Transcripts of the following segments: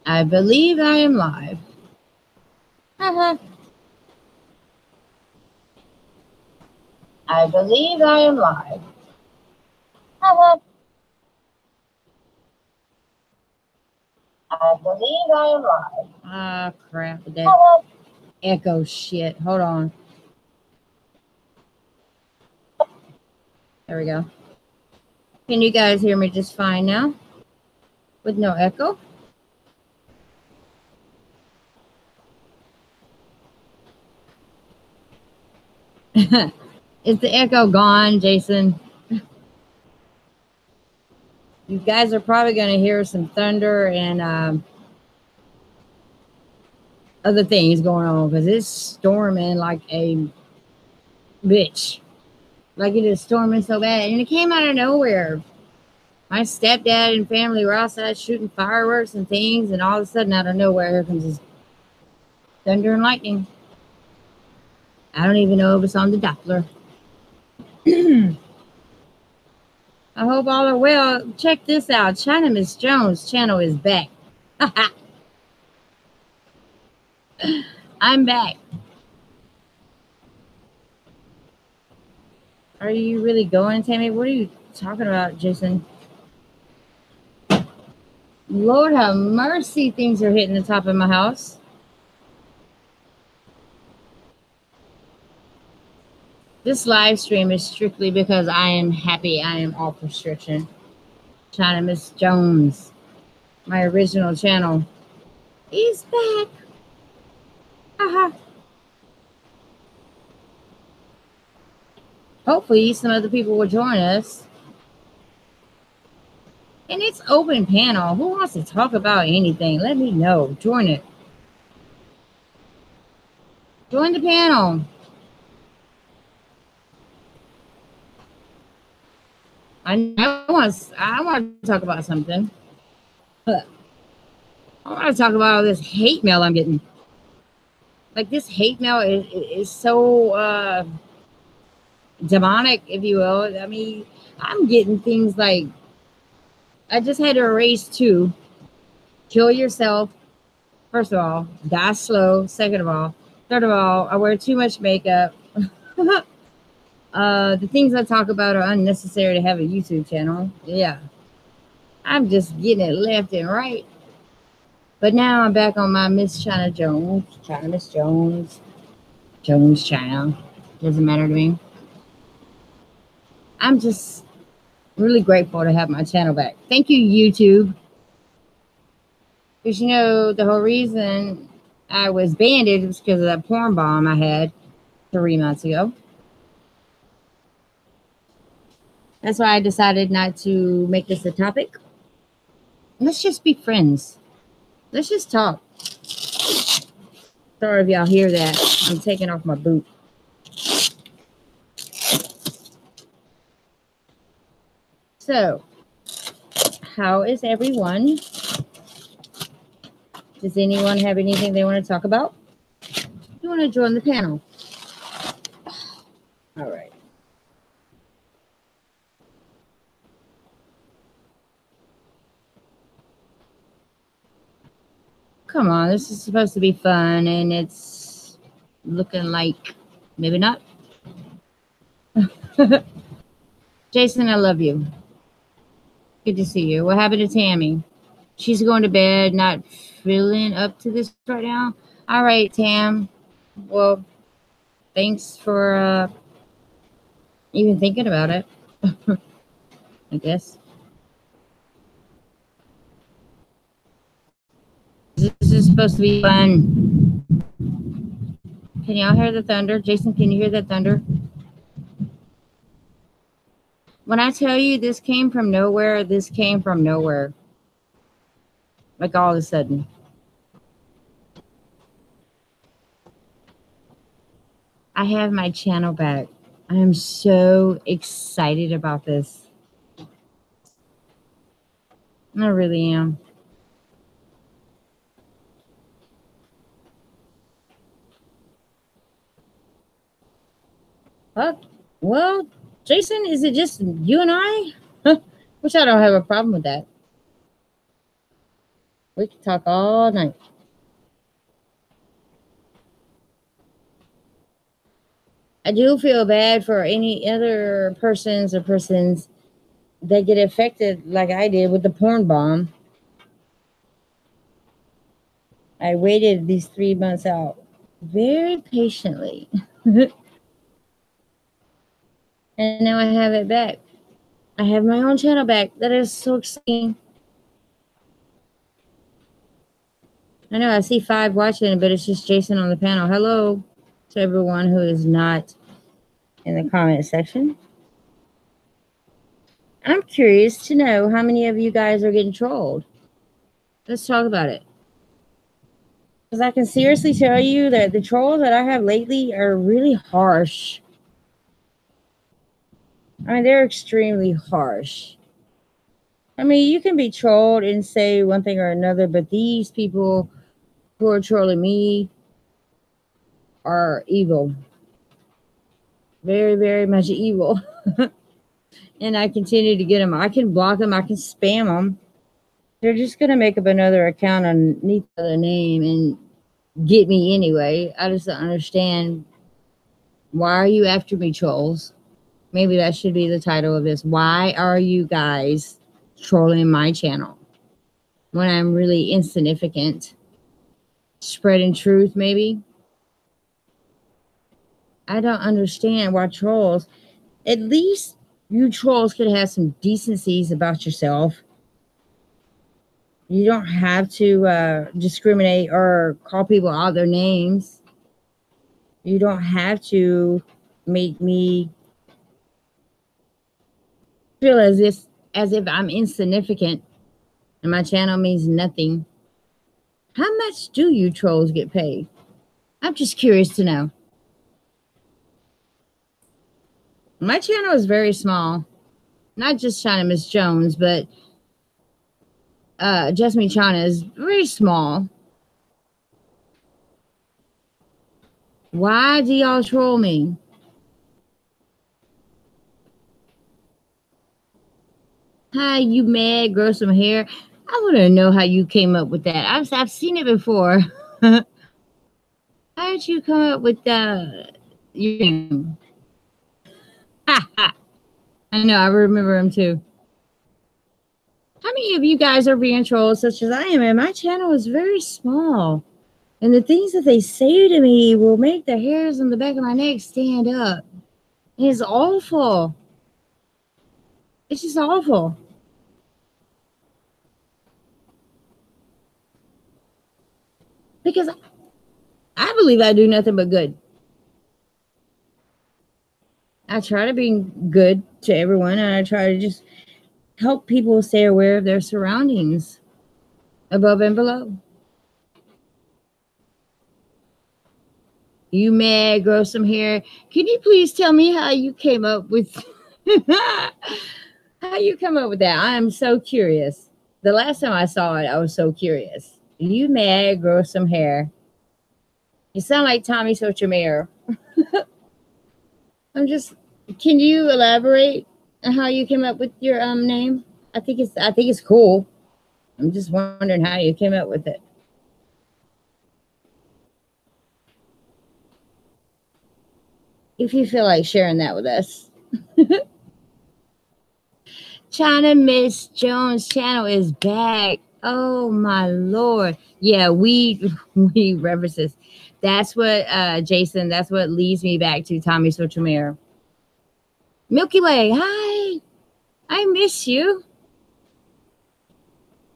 I believe I am live. Haha. I believe I am live. Haha. I believe I am live. Ah, crap. That echo shit. Hold on. There we go. Can you guys hear me just fine now? With no echo? Is the echo gone, Jason? You guys are probably going to hear some thunder and other things going on because it's storming like a bitch. Like it is storming so bad. And it came out of nowhere. My stepdad and family were outside shooting fireworks and things, and all of a sudden, out of nowhere, here comes this thunder and lightning. I don't even know if it's on the Doppler. I hope all are well. Check this out. ChinaMrsJones channel is back. I'm back. Are you really going, Tammy? What are you talking about, Jason? Lord have mercy, things are hitting the top of my house. This live stream is strictly because I am happy I am off restriction. ChinaMrsJones, my original channel, is back. Haha. Hopefully, some other people will join us. And it's open panel. Who wants to talk about anything? Let me know. Join it. Join the panel. I want to talk about something. I want to talk about all this hate mail I'm getting. Like this hate mail is so demonic, if you will. I mean, I'm getting things like, I just had to erase 2. Kill yourself. First of all, die slow. Second of all, third of all, I wear too much makeup. The things I talk about are unnecessary to have a YouTube channel. Yeah. I'm just getting it left and right. But now I'm back on my Miss China Jones. ChinaMrsJones. Jones China. Doesn't matter to me. I'm just really grateful to have my channel back. Thank you, YouTube. Because you know, the whole reason I was banned was because of that porn bomb I had 3 months ago. That's why I decided not to make this a topic. Let's just be friends. Let's just talk. Sorry if y'all hear that. I'm taking off my boot. So, how is everyone? Does anyone have anything they want to talk about? You want to join the panel? All right. Come on, this is supposed to be fun, and it's looking like maybe not. Jason, I love you. Good to see you. What happened to Tammy? She's going to bed, not feeling up to this right now. All right, Tam. Well, thanks for even thinking about it, I guess. This is supposed to be fun. Can y'all hear the thunder? Jason, can you hear that thunder? When I tell you this came from nowhere, this came from nowhere. Like all of a sudden. I have my channel back. I am so excited about this. I really am. Well, Jason, is it just you and I? Which I don't have a problem with that. We could talk all night. I do feel bad for any other persons that get affected like I did with the porn bomb. I waited these 3 months out very patiently. And now I have it back. I have my own channel back. That is so exciting. I know I see 5 watching, but it's just Jason on the panel. Hello to everyone who is not in the comment section. I'm curious to know how many of you guys are getting trolled. Let's talk about it. Because I can seriously tell you that the trolls that I have lately are really harsh. I mean, they're extremely harsh. I mean, you can be trolled and say one thing or another, but these people who are trolling me are evil. Very, very much evil. And I continue to get them. I can block them. I can spam them. They're just going to make up another account underneath the name and get me anyway. I just don't understand. Why are you after me, trolls? Maybe that should be the title of this. Why are you guys trolling my channel when I'm really insignificant? Spreading truth, maybe? I don't understand why trolls. At least you trolls could have some decencies about yourself. You don't have to discriminate or call people out their names. You don't have to make me feel as if I'm insignificant and my channel means nothing. How much do you trolls get paid? I'm just curious to know. My channel is very small. Not just ChinaMrsJones, but Just Me China is very small. Why do y'all troll me? Hi, you mad? Grow some hair. I want to know how you came up with that. I've seen it before. How did you come up with your name? I know, I remember him too. How many of you guys are being trolled such as I am? And my channel is very small. And the things that they say to me will make the hairs on the back of my neck stand up. It's awful. It's just awful. Because I believe I do nothing but good. I try to be good to everyone, and I try to just help people stay aware of their surroundings, above and below. You mad? Grow some hair. Can you please tell me how you came up with how you come up with that? I am so curious. The last time I saw it, I was so curious. You mad? Grow some hair. You sound like Tommy Sotomayor. Can you elaborate on how you came up with your name? I think it's cool. I'm just wondering how you came up with it. If you feel like sharing that with us. ChinaMrsJones channel is back. Oh my Lord. Yeah, we references. That's what Jason, that's what leads me back to Tommy Sotomayor. Milky Way, hi. I miss you.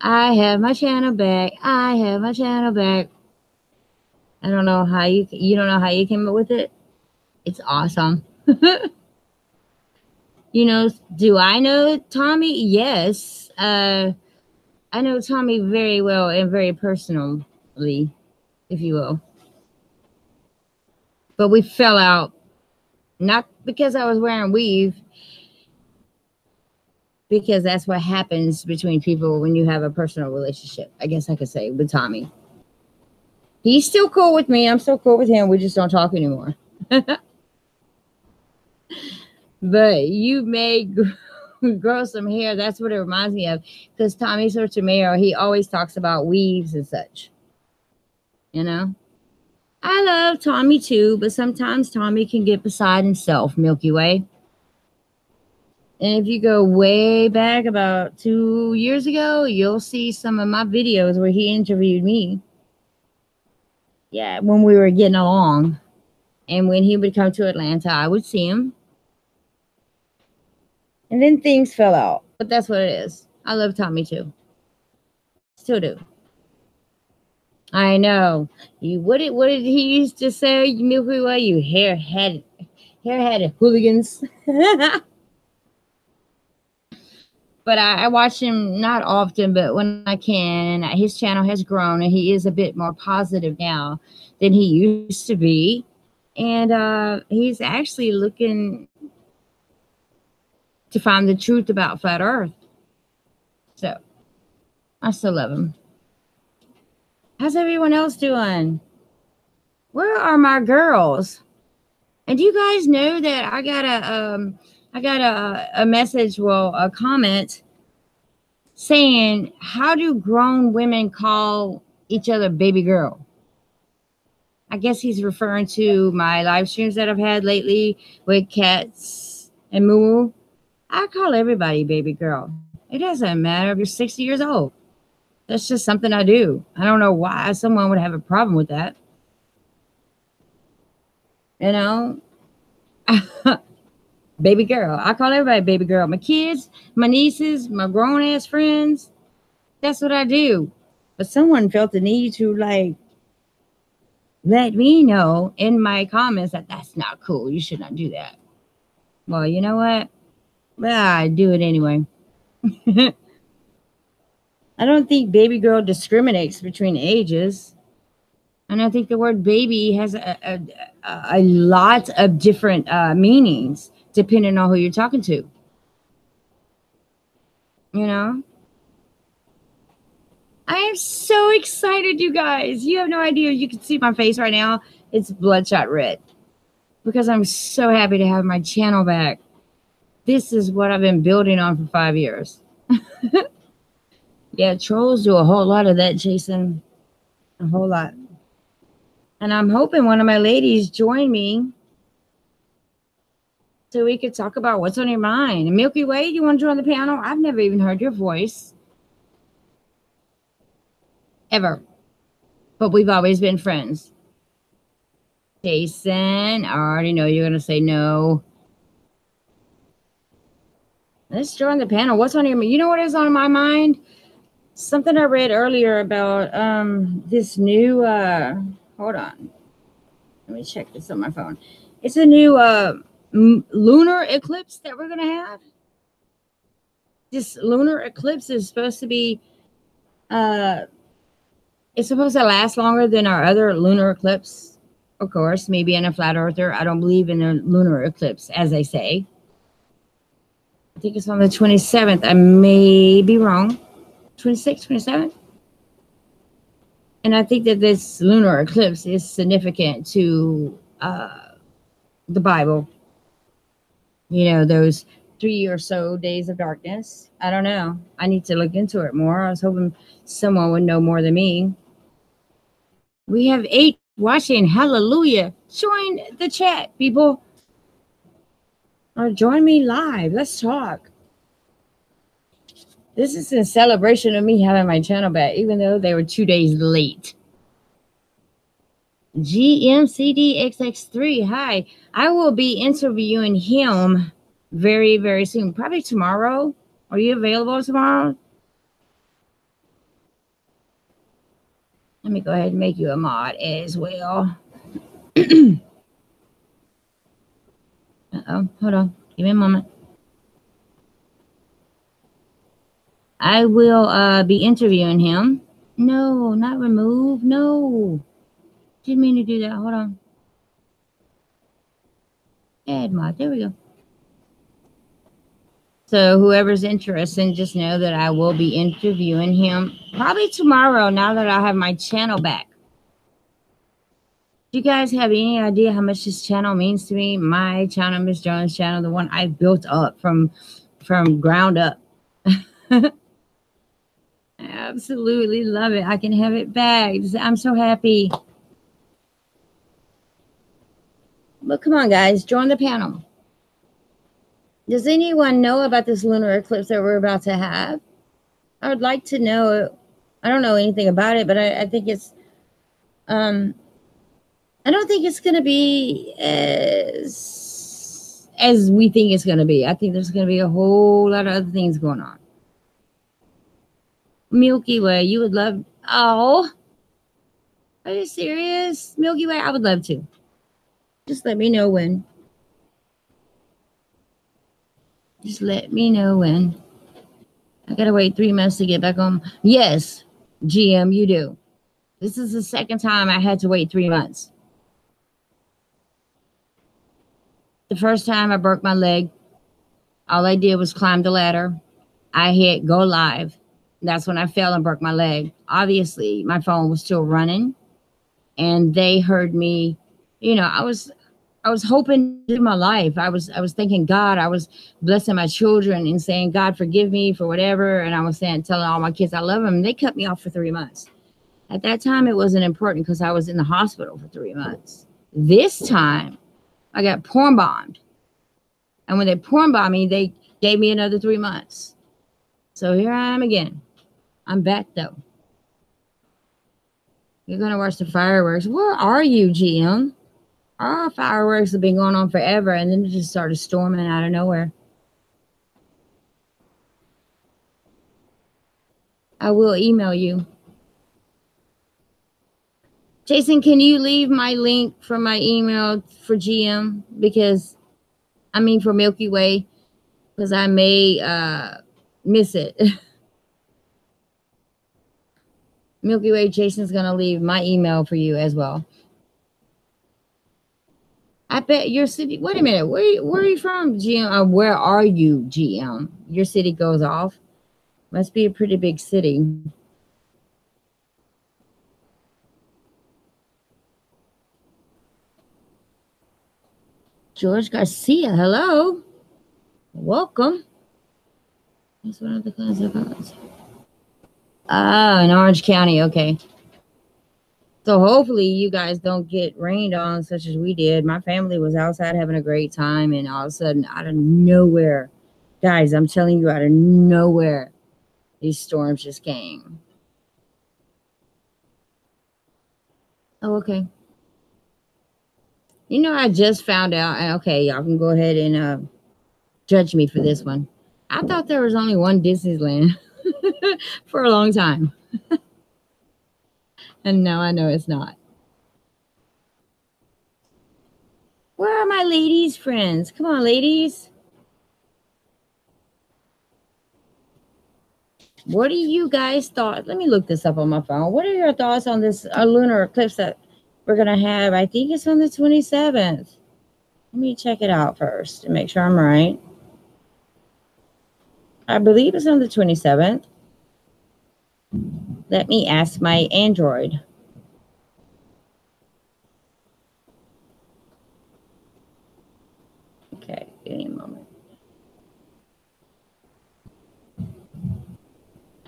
I have my channel back. I have my channel back. I don't know how you don't know how you came up with it. It's awesome. You know, do I know Tommy? Yes. I know Tommy very well and very personally, if you will. But we fell out, not because I was wearing weave, because that's what happens between people when you have a personal relationship, I guess I could say, with Tommy. He's still cool with me. I'm still cool with him. We just don't talk anymore. But you may grow some hair. That's what it reminds me of. Because Tommy Sotomayor, he always talks about weaves and such. You know? I love Tommy too, but sometimes Tommy can get beside himself, Milky Way. And if you go way back about 2 years ago, you'll see some of my videos where he interviewed me. Yeah, when we were getting along. And when he would come to Atlanta, I would see him. And then things fell out. But that's what it is. I love Tommy too. Still do. I know. What did he used to say, Milky Way? You hair-headed hooligans. But I watch him not often, but when I can. His channel has grown, and he is a bit more positive now than he used to be. And he's actually looking to find the truth about flat Earth. So, I still love him. How's everyone else doing? Where are my girls? And do you guys know that I got a message, well, a comment saying, how do grown women call each other baby girl? I guess he's referring to my live streams that I've had lately with Cats and Moo. I call everybody baby girl. It doesn't matter if you're 60 years old. That's just something I do. I don't know why someone would have a problem with that. You know? Baby girl. I call everybody baby girl. My kids, my nieces, my grown-ass friends. That's what I do. But someone felt the need to, like, let me know in my comments that that's not cool. You should not do that. Well, you know what? Well, I do it anyway. I don't think baby girl discriminates between ages. And I think the word baby has a lot of different meanings depending on who you're talking to. You know? I am so excited, you guys. You have no idea. You can see my face right now. It's bloodshot red. Because I'm so happy to have my channel back. This is what I've been building on for 5 years. Yeah, trolls do a whole lot of that, Jason. A whole lot. And I'm hoping one of my ladies join me so we could talk about what's on your mind. And Milky Way, you want to join the panel? I've never even heard your voice. Ever. But we've always been friends. Jason, I already know you're going to say no. Let's join the panel. What's on your mind? You know what is on my mind? Something I read earlier about this new, hold on. Let me check this on my phone. It's a new lunar eclipse that we're going to have. This lunar eclipse is supposed to be, it's supposed to last longer than our other lunar eclipse. Of course, maybe in a flat earther. I don't believe in a lunar eclipse, as they say. I think it's on the 27th. I may be wrong. 26th, 27th. And I think that this lunar eclipse is significant to the Bible. You know, those 3 or so days of darkness. I don't know. I need to look into it more. I was hoping someone would know more than me. We have 8 watching. Hallelujah. Join the chat, people. Or join me live. Let's talk. This is in celebration of me having my channel back, even though they were 2 days late. GMCDXX3, hi. I will be interviewing him very, very soon. Probably tomorrow. Are you available tomorrow? Let me go ahead and make you a mod as well. Uh-oh, hold on. Give me a moment. I will be interviewing him. No, not remove. No. Didn't mean to do that. Hold on. Add mod. There we go. So whoever's interested, just know that I will be interviewing him probably tomorrow now that I have my channel back. Do you guys have any idea how much this channel means to me? My channel, Miss Jones channel, the one I built up from from ground up. I absolutely love it. I can have it back. I'm so happy. But come on, guys, join the panel. Does anyone know about this lunar eclipse that we're about to have? I would like to know. I don't know anything about it, but I think it's, I don't think it's going to be as we think it's going to be. I think there's going to be a whole lot of other things going on. Milky Way, you would love. Oh, are you serious? Milky Way, I would love to. Just let me know when. Just let me know when. I gotta wait 3 months to get back home. Yes, GM, you do. This is the second time I had to wait 3 months. The first time I broke my leg. All I did was climb the ladder. I hit go live. That's when I fell and broke my leg. Obviously, my phone was still running. And they heard me. You know, I was hoping to do my life. I was thanking God. I was blessing my children and saying, God, forgive me for whatever. And I was telling all my kids I love them. And they cut me off for 3 months. At that time, it wasn't important because I was in the hospital for 3 months. This time, I got porn bombed. And when they porn bombed me, they gave me another 3 months. So here I am again. I'm back, though. You're going to watch the fireworks. Where are you, GM? Our fireworks have been going on forever, and then it just started storming out of nowhere. I will email you. Jason, can you leave my link from my email for GM? Because, I mean for Milky Way, because I may miss it. Milky Way, Jason's going to leave my email for you as well. I bet your city, wait a minute, where are you from, GM? Where are you, GM? Your city goes off. Must be a pretty big city. George Garcia, hello. Welcome. That's one of the clans of us. Ah, in Orange County, okay. So hopefully you guys don't get rained on such as we did. My family was outside having a great time, and all of a sudden, out of nowhere, guys, I'm telling you, out of nowhere, these storms just came. Oh, okay. You know, I just found out, okay, y'all can go ahead and judge me for this one. I thought there was only one Disneyland for a long time. And now I know it's not. Where are my ladies friends? Come on, ladies. What do you guys thought? Let me look this up on my phone. What are your thoughts on this lunar eclipse that we're going to have? I think it's on the 27th. Let me check it out first to make sure I'm right. I believe it's on the 27th. Let me ask my Android. Okay, give me a moment.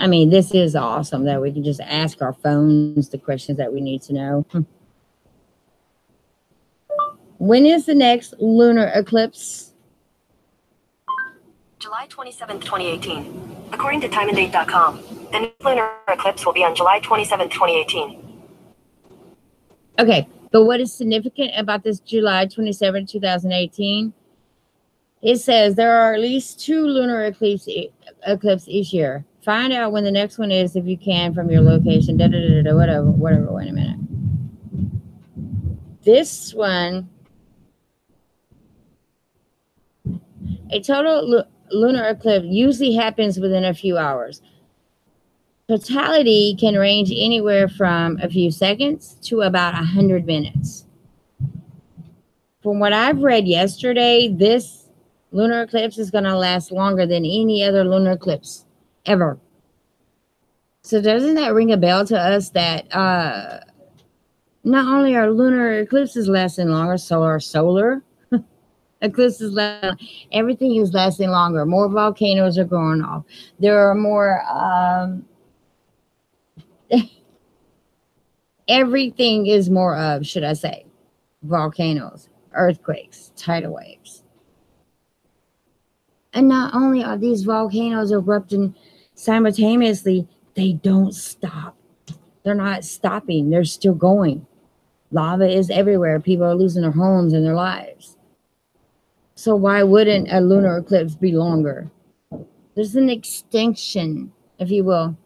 I mean, this is awesome that we can just ask our phones the questions that we need to know. When is the next lunar eclipse? July 27th, 2018. According to timeanddate.com, the next lunar eclipse will be on July 27th, 2018. Okay, but what is significant about this July 27th, 2018? It says there are at least 2 lunar eclipses each year. Find out when the next one is if you can from your location. Whatever. Wait a minute. This one, a total lunar eclipse usually happens within a few hours. Totality can range anywhere from a few seconds to about 100 minutes. From what I've read yesterday, this lunar eclipse is going to last longer than any other lunar eclipse ever. So doesn't that ring a bell to us that not only are lunar eclipses lasting longer, so are solar. eclipse is everything is lasting longer. More volcanoes are going off. There are more. Everything is more of, should I say, volcanoes, earthquakes, tidal waves. And not only are these volcanoes erupting simultaneously, they don't stop. They're not stopping. They're still going. Lava is everywhere. People are losing their homes and their lives. So why wouldn't a lunar eclipse be longer? There's an extinction, if you will,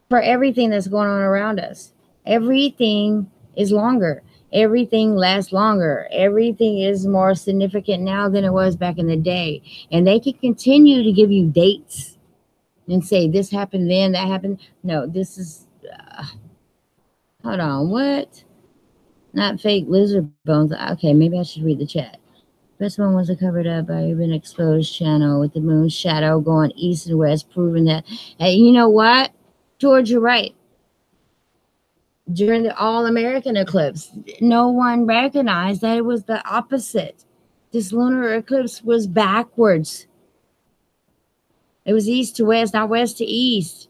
for everything that's going on around us. Everything is longer. Everything lasts longer. Everything is more significant now than it was back in the day. And they can continue to give you dates and say this happened then, that happened. No, this is, hold on, what? Not fake lizard bones. Okay, maybe I should read the chat. Best one was covered up by an exposed channel with the moon's shadow going east and west, proving that, hey, you know what? George, you're right. During the All-American eclipse, no one recognized that it was the opposite. This lunar eclipse was backwards. It was east to west, not west to east.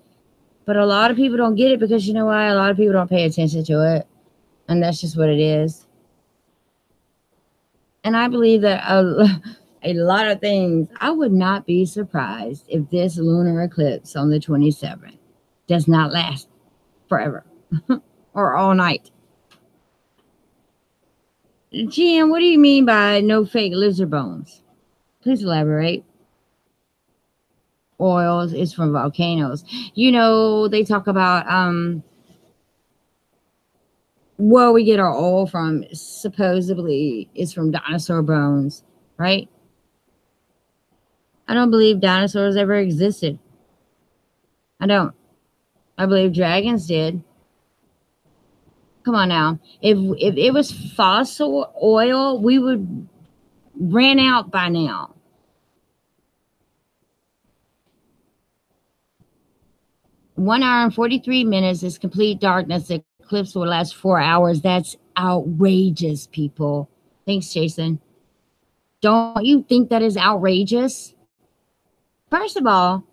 But a lot of people don't get it because you know why? A lot of people don't pay attention to it. And that's just what it is. And I believe that a lot of things, I would not be surprised if this lunar eclipse on the 27th does not last forever or all night. GM, what do you mean by no fake lizard bones? Please elaborate. Oils is from volcanoes. You know, they talk about where we get our oil from supposedly is from dinosaur bones, right? I don't believe dinosaurs ever existed. I don't. I believe dragons did. Come on now. If it was fossil oil, we would ran out by now. One hour and 43 minutes is complete darkness. The eclipse will last 4 hours. That's outrageous, people. Thanks, Jason. Don't you think that is outrageous? First of all,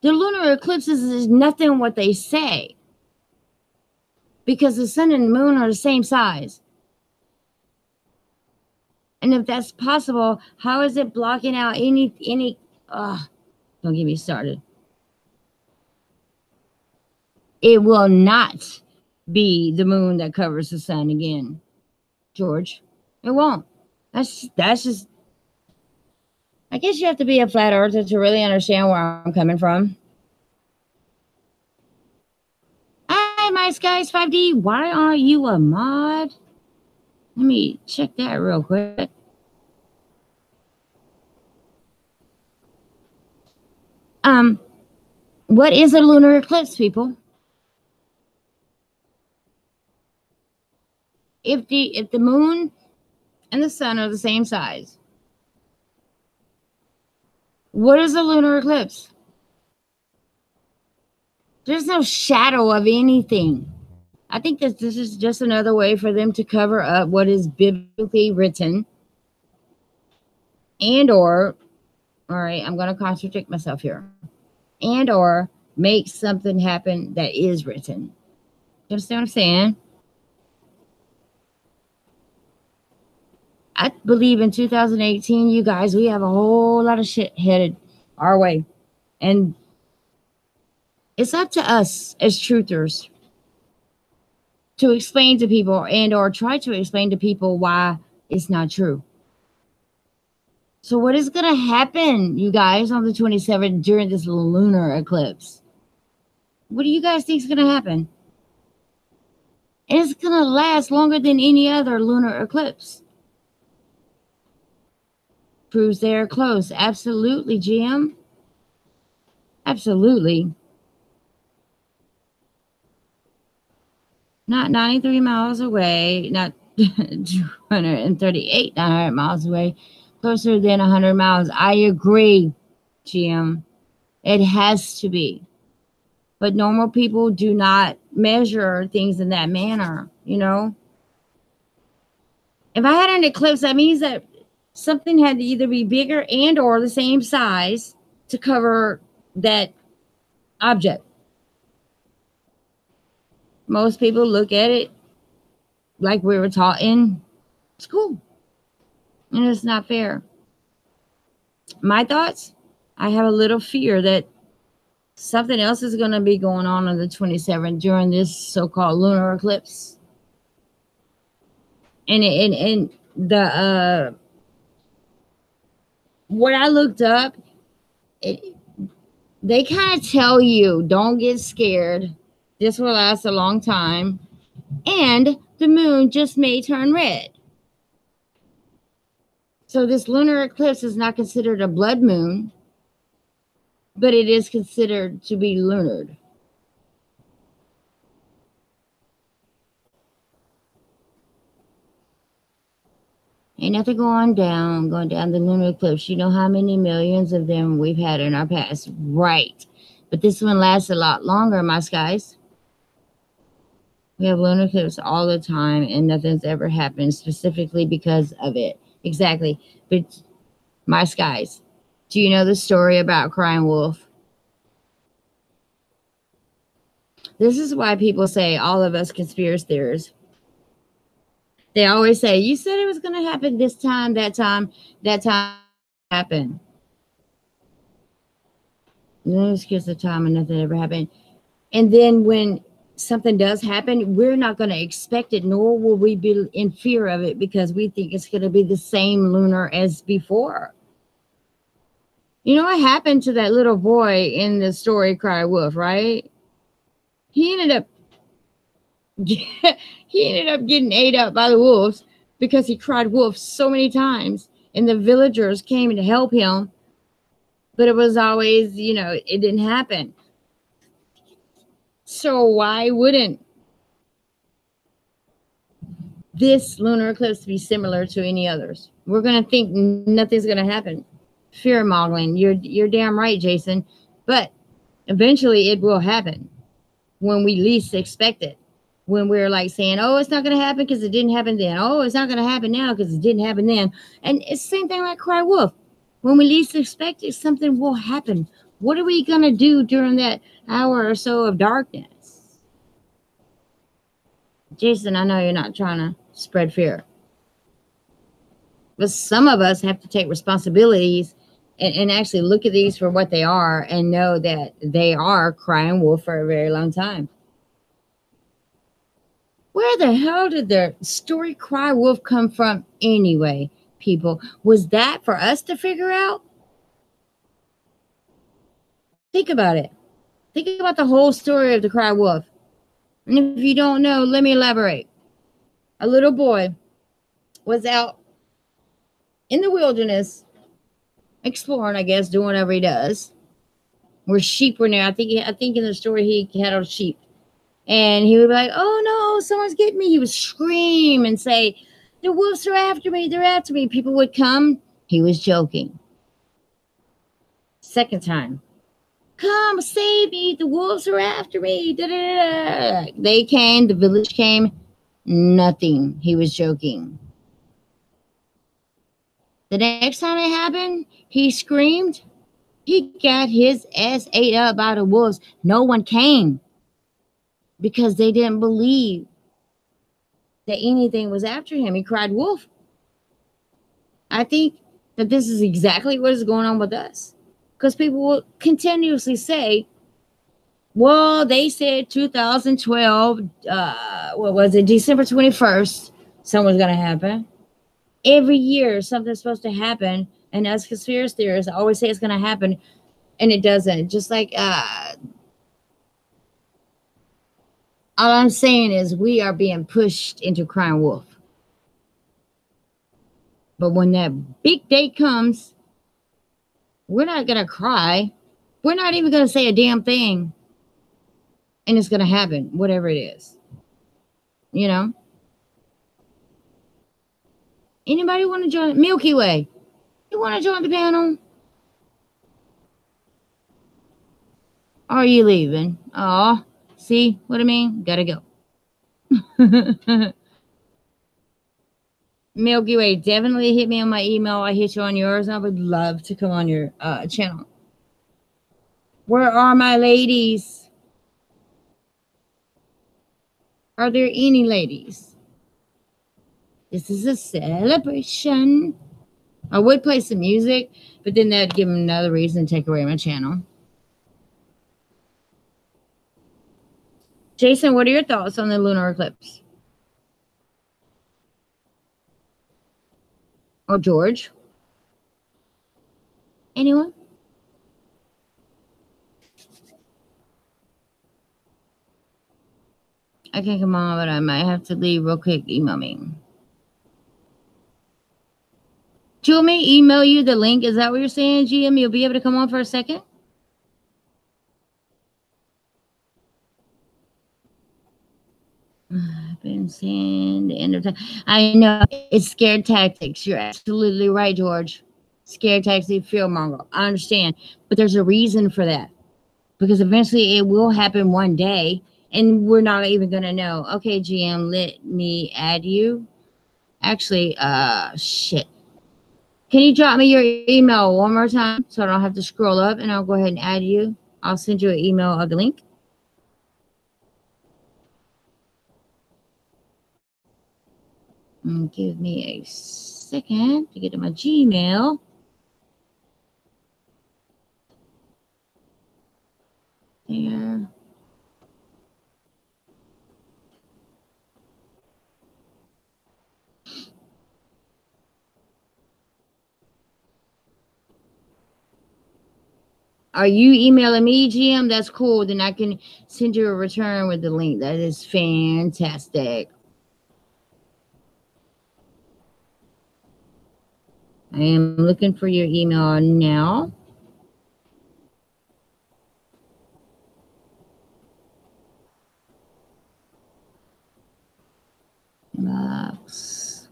the lunar eclipses is nothing what they say. Because the sun and the moon are the same size. And if that's possible, how is it blocking out any don't get me started. It will not be the moon that covers the sun again, George. It won't. That's just, I guess you have to be a flat earther to really understand where I'm coming from. Hi, my skies 5D. Why aren't you a mod? Let me check that real quick. What is a lunar eclipse, people? If the moon and the sun are the same size, what is a lunar eclipse? There's no shadow of anything. I think that this is just another way for them to cover up what is biblically written. And or, all right, I'm going to contradict myself here. And or make something happen that is written. You understand what I'm saying? I believe in 2018, you guys, we have a whole lot of shit headed our way. And it's up to us as truthers to explain to people and or try to explain to people why it's not true. So what is going to happen, you guys, on the 27th during this lunar eclipse? What do you guys think is going to happen? And it's going to last longer than any other lunar eclipse. Proves they're close. Absolutely, GM. Absolutely. Not 93 miles away, not 238 900 miles away, closer than 100 miles. I agree, GM. It has to be. But normal people do not measure things in that manner, you know? If I had an eclipse, that means that Something had to either be bigger and or the same size to cover that object. Most people look at it like we were taught in school, and it's not fair. My thoughts, I have a little fear that something else is going to be going on the 27th during this so-called lunar eclipse. And the what I looked up, they kind of tell you, don't get scared. This will last a long time. And the moon just may turn red. So this lunar eclipse is not considered a blood moon, but it is considered to be lunar. Ain't nothing going down the lunar eclipse. You know how many millions of them we've had in our past. Right. But this one lasts a lot longer, my skies. We have lunar eclipse all the time, and nothing's ever happened specifically because of it. Exactly. But my skies, do you know the story about crying wolf? This is why people say, all of us conspiracy theorists, they always say, you said it was going to happen this time, that time happened. Let's get the time and nothing ever happened. And then when something does happen, we're not going to expect it, nor will we be in fear of it because we think it's going to be the same lunar as before. You know what happened to that little boy in the story Cry Wolf, right? He ended up getting ate up by the wolves because he cried wolf so many times, and the villagers came to help him, but it was always, it didn't happen. So why wouldn't this lunar eclipse be similar to any others? We're going to think nothing's going to happen. Fear mongering. You're damn right, Jason. But eventually it will happen when we least expect it. When we're like saying, oh, it's not going to happen because it didn't happen then. Oh, it's not going to happen now because it didn't happen then. And it's the same thing like Cry Wolf. When we least expect it, something will happen. What are we going to do during that hour or so of darkness? Jason, I know you're not trying to spread fear. But some of us have to take responsibilities and actually look at these for what they are and know that they are crying wolf for a very long time. Where the hell did the story Cry Wolf come from anyway, people? Was that for us to figure out? Think about it. Think about the whole story of the Cry Wolf. And if you don't know, let me elaborate. A little boy was out in the wilderness, exploring, I guess, doing whatever he does. Where sheep were there. I think in the story he had a sheep. And he would be like, oh no, someone's getting me. He would scream and say, the wolves are after me, they're after me. People would come. He was joking. Second time, come save me, the wolves are after me. Da-da-da-da. They came, the village came, nothing. He was joking. The next time it happened, he screamed. He got his ass ate up by the wolves. No one came because they didn't believe that anything was after him. He cried wolf. I think that this is exactly what is going on with us. Because people will continuously say, well, they said 2012, what was it, December 21st, something's going to happen. Every year, something's supposed to happen. And us conspiracy theorists always say it's going to happen, and it doesn't. Just like, all I'm saying is we are being pushed into crying wolf. But when that big day comes, we're not going to cry. We're not even going to say a damn thing. And it's going to happen, whatever it is. You know? Anybody want to join? Milky Way, you want to join the panel? Or are you leaving? Oh, see what I mean? Gotta go. Milky Way, definitely hit me on my email. I hit you on yours. I would love to come on your channel. Where are my ladies? Are there any ladies? This is a celebration. I would play some music, but then that'd give them another reason to take away my channel. Jason, what are your thoughts on the lunar eclipse? Or George? Anyone? I can come on, but I might have to leave real quick. Email me. Do you want me to email you the link? Is that what you're saying, GM? You'll be able to come on for a second? I've been saying the end of time. I know it's scared tactics. You're absolutely right, George. Scared tactics, fear monger. I understand, but there's a reason for that because eventually it will happen one day, and we're not even gonna know. Okay, GM, let me add you. Actually, shit. Can you drop me your email one more time so I don't have to scroll up, and I'll go ahead and add you. I'll send you an email of the link. And give me a second to get to my Gmail. There. Are you emailing me, GM? That's cool. Then I can send you a return with the link. That is fantastic. I am looking for your email now. Box.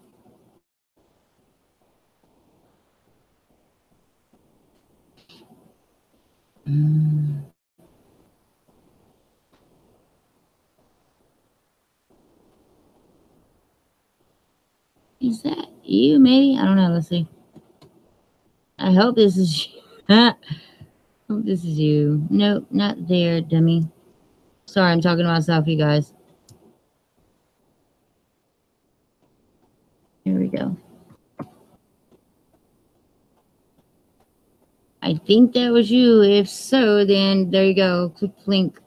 Is that you, maybe? I don't know. Let's see. I hope this is you. Hope this is you. Nope, not there, dummy. Sorry, I'm talking to myself, you guys. Here we go. I think that was you. If so, then there you go. Click link.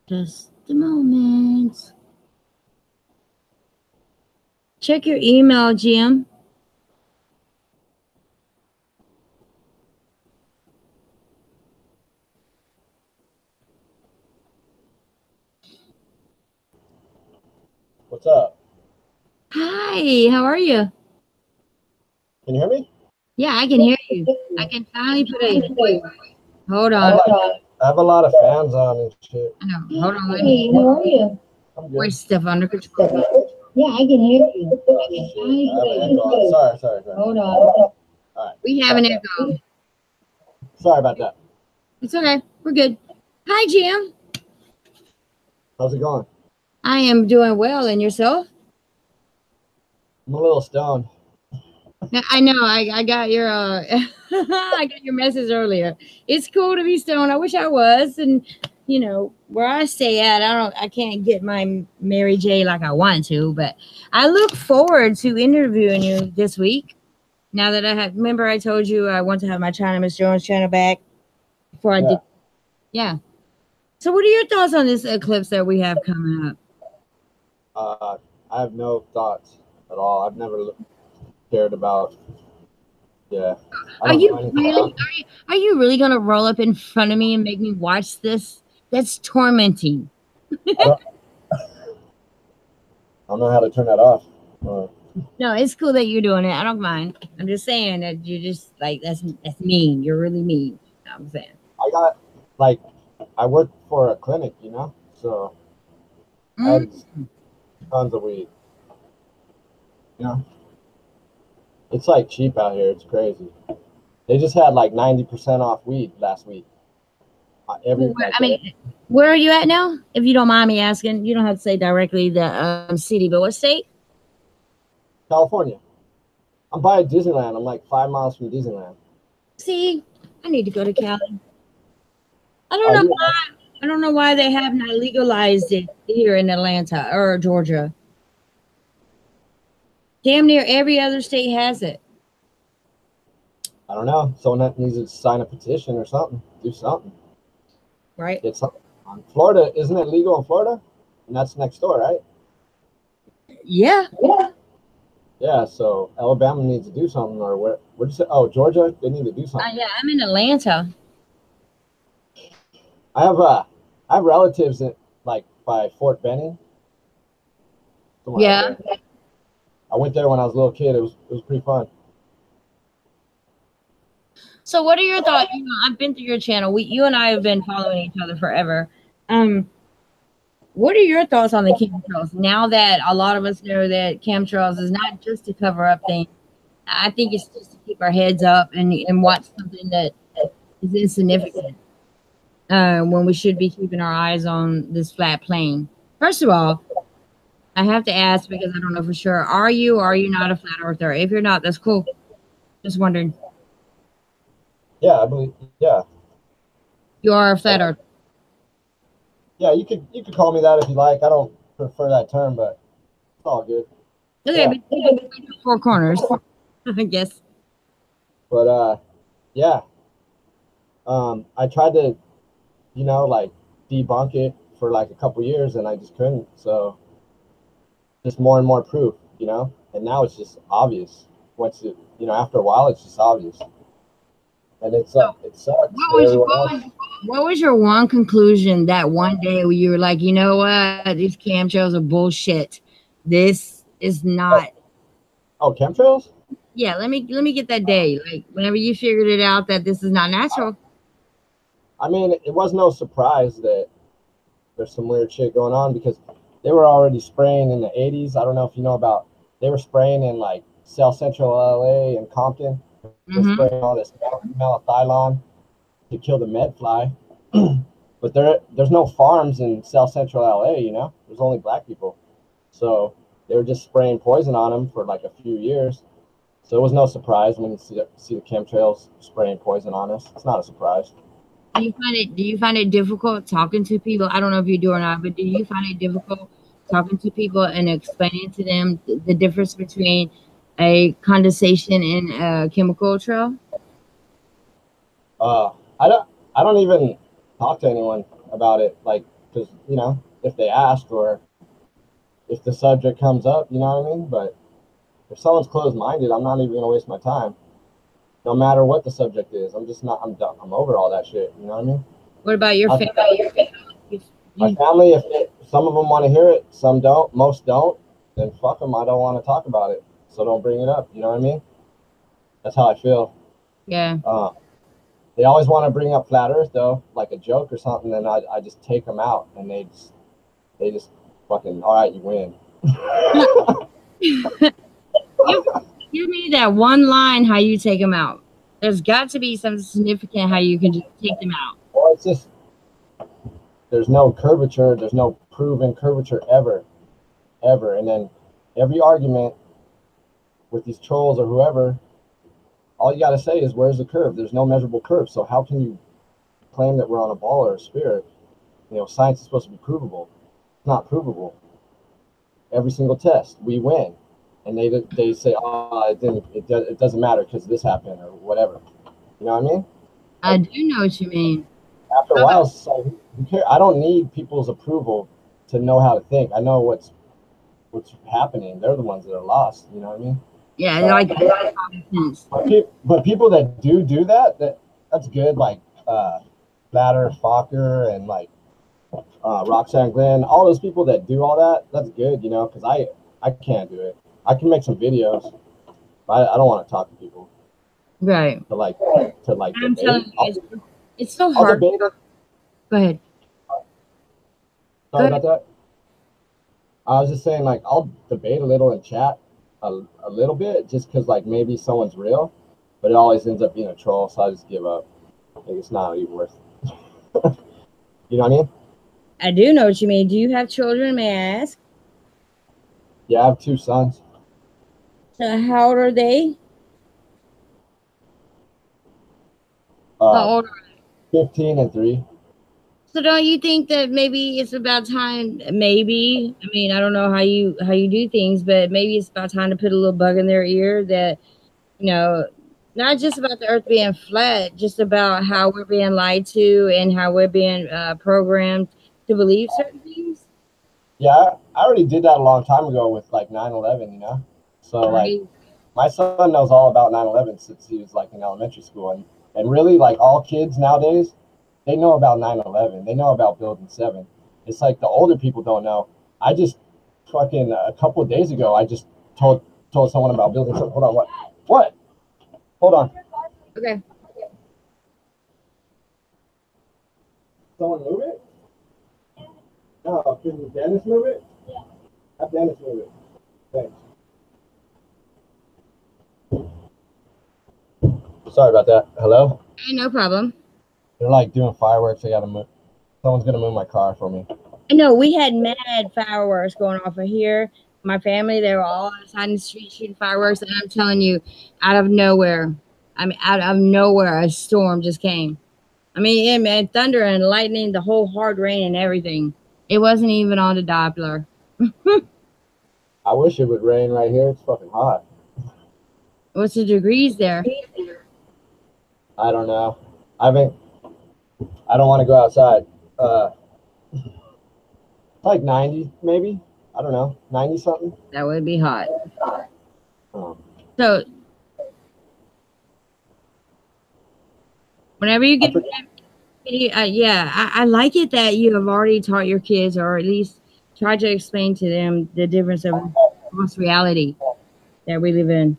Just a moment. Check your email, Jim. What's up? Hi, how are you? Can you hear me? Yeah, I can hear you. I can finally put a... Hold on. I have a lot of fans on and shit. I know. Hold on. Hey, how are you? I'm good. Voice stuff under control. Yeah, I can hear you. Sorry. Hold on. All right. We have an echo. Sorry about that. It's okay. We're good. Hi, Jim. How's it going? I am doing well. And yourself? I'm a little stoned. I know. I got your I got your message earlier. It's cool to be stoned. I wish I was. And you know where I stay at, I can't get my Mary J like I want to. But I look forward to interviewing you this week. Now that I have, remember I told you I want to have my ChinaMrsJones channel back before I did. Yeah. So what are your thoughts on this eclipse that we have coming up? I have no thoughts at all. I've never cared about. Yeah. Are you really gonna roll up in front of me and make me watch this? That's tormenting. I don't know how to turn that off. No, it's cool that you're doing it. I don't mind. I'm just saying that you're just like that's mean. You're really mean. You know what I'm saying. I work for a clinic, you know, so I had tons of weed. You know, it's like cheap out here. It's crazy. They just had like 90% off weed last week. Where are you at now? If you don't mind me asking, you don't have to say directly the city, but what state? California. I'm by Disneyland. I'm like 5 miles from Disneyland. See, I need to go to Cali. I don't know why they have not legalized it here in Atlanta or Georgia. Damn near every other state has it. I don't know. Someone that needs to sign a petition or something. Do something. Right. Get something. Florida, isn't it legal in Florida? And that's next door, right? Yeah. Yeah, so Alabama needs to do something, or where'd you say? Oh, Georgia, they need to do something. Yeah, I'm in Atlanta. I have relatives in like by Fort Benning. Yeah. I went there when I was a little kid. It was pretty fun. So what are your thoughts? You know, I've been through your channel. You and I have been following each other forever. What are your thoughts on the chemtrails? Now that a lot of us know that chemtrails is not just to cover up things, I think it's just to keep our heads up and watch something that is insignificant when we should be keeping our eyes on this flat plane. First of all, I have to ask because I don't know for sure. Are you or are you not a flat earther? If you're not, that's cool. Just wondering. Yeah, I believe. Yeah. You are a flat earther. Yeah, you could call me that if you like. I don't prefer that term, but it's all good. Okay, yeah. But four corners, I guess. But yeah. I tried to, like debunk it for like a couple years, and I just couldn't. So just more and more proof, and now it's just obvious. Once it, after a while, it's just obvious, and it sucks. What was your one conclusion that one day where you were like, you know what, these chemtrails are bullshit. This is not. Oh, chemtrails? Yeah, let me get that day. Like whenever you figured it out that this is not natural. I mean, it was no surprise that there's some weird shit going on because they were already spraying in the 80s. I don't know if you know about. They were spraying in like South Central LA and Compton. They're spraying all this malathion to kill the medfly. But there's no farms in South Central LA, there's only black people. So they were just spraying poison on them for like a few years. So it was no surprise when you see the chemtrails spraying poison on us. It's not a surprise. Do you find it difficult talking to people? I don't know if you do or not, but do you find it difficult talking to people and explaining to them the difference between a condensation and a chemical trail? I don't even talk to anyone about it, like, because if they ask or if the subject comes up, you know what I mean. But if someone's closed-minded, I'm not even gonna waste my time. No matter what the subject is, I'm just not. I'm done. I'm over all that shit. You know what I mean? What about your family? My family, if some of them want to hear it, some don't. Most don't. Then fuck them. I don't want to talk about it, so don't bring it up. You know what I mean? That's how I feel. Yeah. They always want to bring up flat Earth though, like a joke or something. Then I just take them out, and they just fucking all right. You win. Give me that one line how you take them out. There's got to be something significant how you can just take them out. Well, it's just there's no curvature. There's no proven curvature ever. And then every argument with these trolls or whoever, all you got to say is, where's the curve? There's no measurable curve. So how can you claim that we're on a ball or a sphere? Science is supposed to be provable. It's not provable. Every single test, we win. And they say, oh, it doesn't matter because this happened or whatever. You know what I mean? I do know what you mean. After a while, so I don't need people's approval to know how to think. I know what's happening. They're the ones that are lost. You know what I mean? Yeah, but people that do that's good. Like Ladder, Fokker, and like Roxanne Glenn, all those people that do all that, that's good. Because I can't do it. I can make some videos, but I don't want to talk to people. Right. To like I'm telling you, it's so hard. Go ahead. Sorry about that. I was just saying, I'll debate a little and chat a little bit just because, maybe someone's real. but it always ends up being a troll, so I just give up. Like, it's not even worth it. You know what I mean? I do know what you mean. Do you have children, may I ask? Yeah, I have 2 sons. So how old are they? How Uh, old 15 and 3. So don't you think that maybe it's about time? Maybe, I mean, I don't know how you do things, but maybe it's about time to put a little bug in their ear that, you know, not just about the earth being flat, just about how we're being lied to and how we're being programmed to believe certain things. Yeah, I already did that a long time ago with like 9/11. You know, so like Right. my son knows all about 9/11 since he was like in elementary school, and really like all kids nowadays, they know about 9/11. They know about Building 7. It's like the older people don't know. I just fucking a couple of days ago, I just told someone about Building 7. Hold on, what? What? Hold on. Okay. Someone move it? No, can Dennis move it? Yeah. Have Dennis move it. Thanks. Sorry about that. Hello? Hey, no problem. They're like doing fireworks. I gotta move. Someone's gonna move my car for me. I know we had mad fireworks going off of here. My family, they were all outside in the street shooting fireworks, and I'm telling you, out of nowhere, I mean, out of nowhere, a storm just came. I mean, yeah, man, thunder and lightning, the whole hard rain and everything. It wasn't even on the Doppler. I wish it would rain right here. It's fucking hot. What's the degrees there? I don't know. I haven't. I don't want to go outside. Like 90 maybe. I don't know. 90 something. That would be hot. Um, So whenever you I get, forget. yeah, I like it that you have already taught your kids, or at least tried to explain to them the difference of false reality that we live in.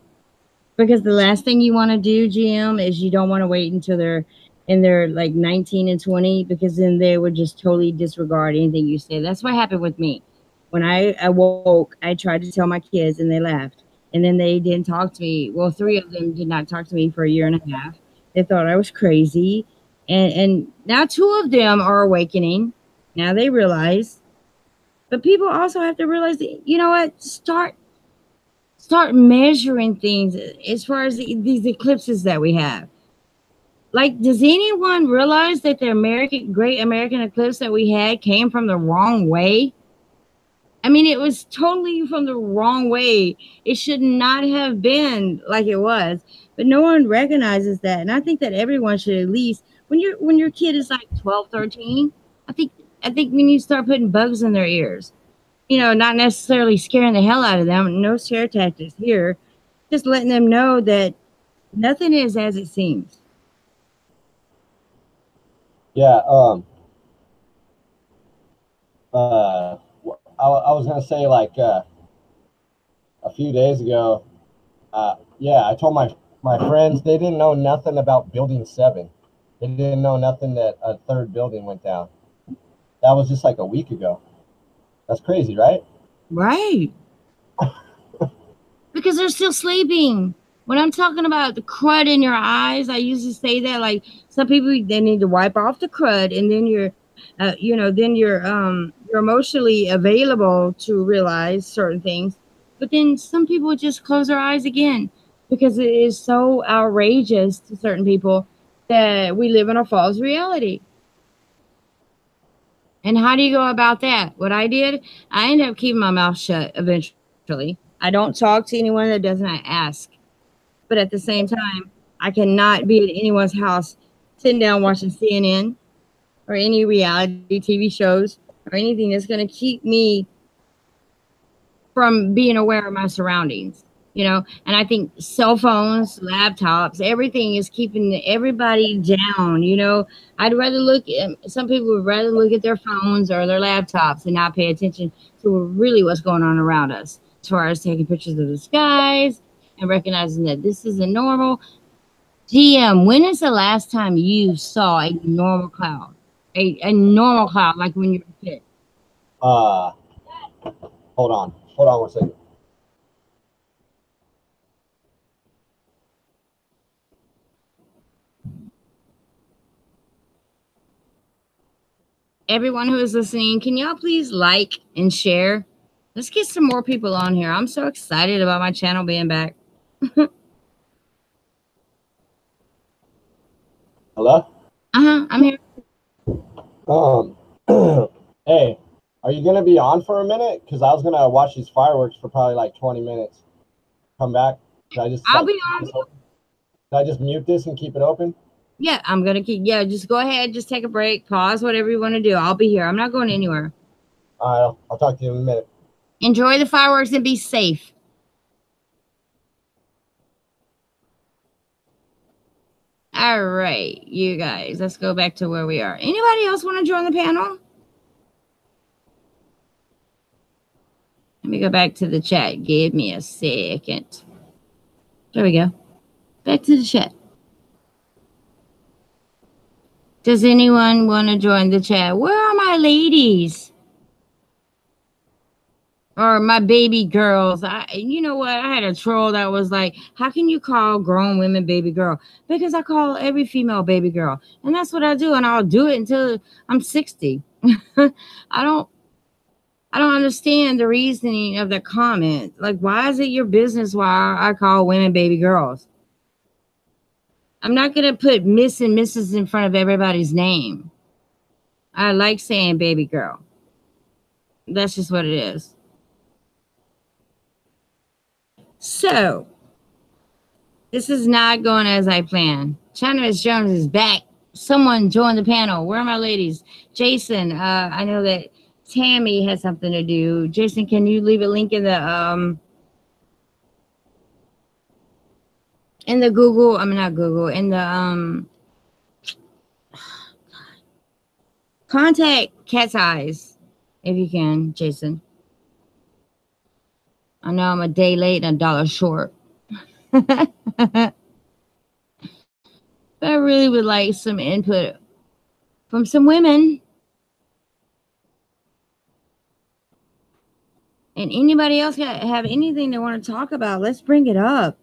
Because the last thing you want to do, GM, is you don't want to wait until they're in their like 19 and 20, because then they would just totally disregard anything you say. That's what happened with me. When I awoke, I tried to tell my kids and they laughed. And then they didn't talk to me. Well, 3 of them did not talk to me for a year and a half. They thought I was crazy. And now 2 of them are awakening. Now they realize. But people also have to realize that, you know what? Start measuring things as far as these eclipses that we have. Like, does anyone realize that the Great American eclipse that we had came from the wrong way? I mean, it was totally from the wrong way. It should not have been like it was, but no one recognizes that. And I think that everyone should, at least when your kid is like 12, 13, I think we need to start putting bugs in their ears. Not necessarily scaring the hell out of them. No scare tactics here. Just letting them know that nothing is as it seems. Yeah. I was gonna say like a few days ago. Yeah, I told my friends they didn't know nothing about Building 7. They didn't know nothing that a third building went down. That was just like a week ago. That's crazy, right? Right. Because they're still sleeping. When I'm talking about the crud in your eyes, I usually say that, like, some people, they need to wipe off the crud, and then you're emotionally available to realize certain things. But then some people just close their eyes again because it is so outrageous to certain people that we live in a false reality. And how do you go about that? What I did, I ended up keeping my mouth shut eventually. I don't talk to anyone that does not ask. But at the same time, I cannot be at anyone's house sitting down watching CNN or any reality TV shows or anything that's going to keep me from being aware of my surroundings. And I think cell phones, laptops, everything is keeping everybody down. I'd rather some people would rather look at their phones or their laptops and not pay attention to really what's going on around us, as far as taking pictures of the skies and recognizing that this isn't normal. GM, when is the last time you saw a normal cloud? A normal cloud, like when you were a kid? Uh, hold on 1 second. everyone who is listening, can y'all please like and share? Let's get some more people on here. I'm so excited about my channel being back. Hello? I'm here. Hey, are you gonna be on for a minute? Because I was gonna watch these fireworks for probably like 20 minutes. Come back. Should I just I'll like, be on. should I just mute this and keep it open? Yeah, I'm gonna keep. Yeah, just go ahead. Just take a break. Pause. Whatever you want to do. I'll be here. I'm not going anywhere. All right, I'll talk to you in a minute. Enjoy the fireworks and be safe. All right, you guys. Let's go back to where we are. Anybody else want to join the panel? Let me go back to the chat. Give me a second. There we go. Back to the chat. Does anyone want to join the chat? Where are my ladies? Or my baby girls? You know what? I had a troll that was like, how can you call grown women baby girl? Because I call every female baby girl. And that's what I do. And I'll do it until I'm 60. I don't understand the reasoning of the comment. Like, why is it your business why I call women baby girls? I'm not going to put Miss and Mrs. in front of everybody's name. I like saying baby girl. That's just what it is. So, this is not going as I planned. ChinaMrsJones is back. Someone join the panel. Where are my ladies? Jason, I know that Tammy has something to do. Jason, can you leave a link in the Google? I mean, not Google. In the contact Cat's Eyes, if you can, Jason. I know I'm a day late and $1 short. But I really would like some input from some women. And anybody else have anything they want to talk about? Let's bring it up.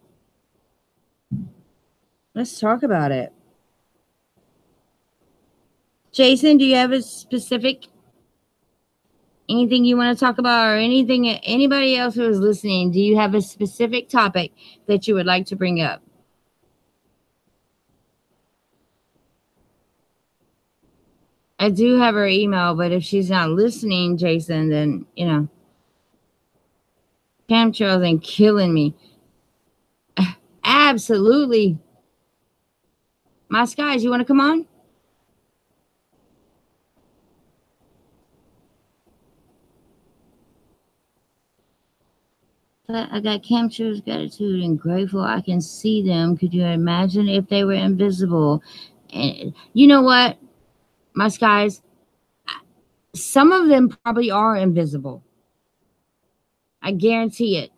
Let's talk about it. Jason, do you have a specific anything you want to talk about, or anything anybody else who is listening? Do you have a specific topic that you would like to bring up? I do have her email, but if she's not listening, Jason, then, you know, chemtrails ain't killing me. Absolutely. My skies, you want to come on? I got chemtrails, gratitude, and grateful I can see them. Could you imagine if they were invisible? And you know what, my skies, some of them probably are invisible. I guarantee it.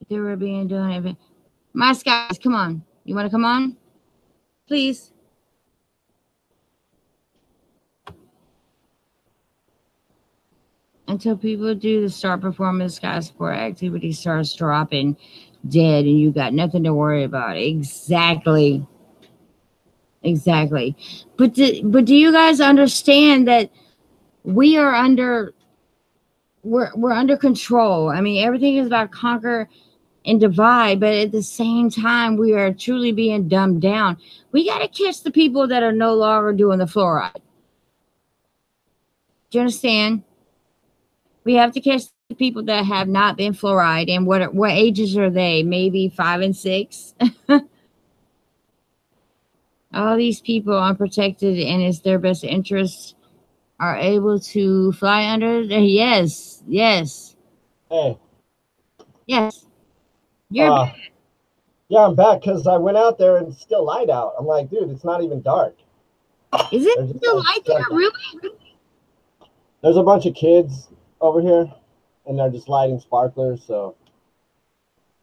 If they were being done, everything. My skies, come on. You want to come on? Please. Until people do the start performance, sky support activity starts dropping dead and you got nothing to worry about. Exactly. Exactly. But do you guys understand that we are under we're under control? I mean, everything is about conquer and divide, but at the same time, we are truly being dumbed down. We got to catch the people that are no longer doing the fluoride. Do you understand? We have to catch the people that have not been fluoride. And what ages are they? Maybe 5 and 6. All these people unprotected, and it's their best interest, are able to fly under the yes. Hey. Yes. You're back. Yeah, I'm back because I went out there and it's still light out. I'm like, dude, it's not even dark. Is it still light there? Really? There's a bunch of kids over here, and they're just lighting sparklers, so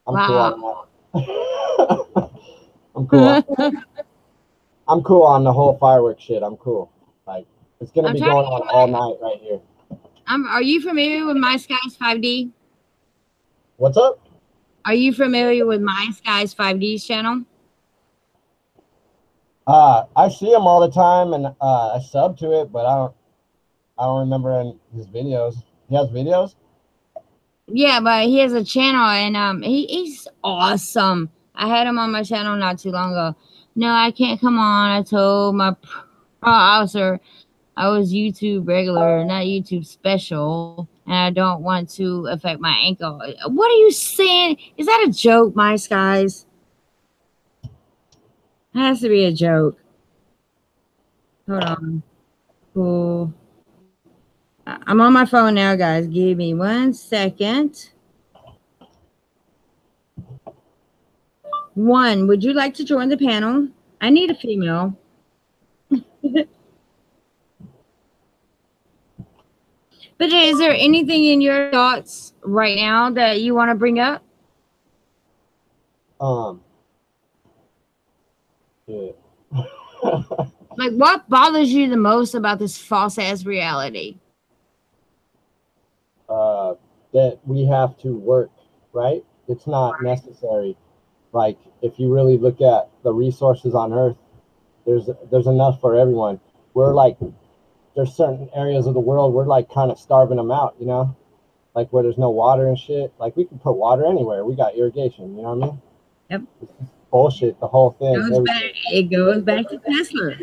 I'm cool on that. I'm cool. I'm cool on the whole fireworks shit. I'm cool. Like, it's gonna be going on all night right here. Are you familiar with My Skies 5D? What's up? Are you familiar with My Skies 5D's channel? I see him all the time, and I sub to it, but I don't remember in his videos. He has videos. Yeah, but he has a channel, and he's awesome. I had him on my channel not too long ago. No, I can't come on. I told my browser I was YouTube regular, not YouTube special, and I don't want to affect my ankle. What are you saying? Is that a joke, my skies? It has to be a joke. Hold on. Cool. I'm on my phone now, guys. Give me 1 second. One, would you like to join the panel? I need a female. But is there anything in your thoughts right now that you want to bring up? Yeah. Like, what bothers you the most about this false ass reality? That we have to work, right? It's not necessary. Like, if you really look at the resources on Earth, there's enough for everyone. We're like, there's certain areas of the world we're like kind of starving them out, you know, like where there's no water and shit. Like, we can put water anywhere. We got irrigation. You know what I mean? Yep. It's bullshit. The whole thing. It goes back to Tesla.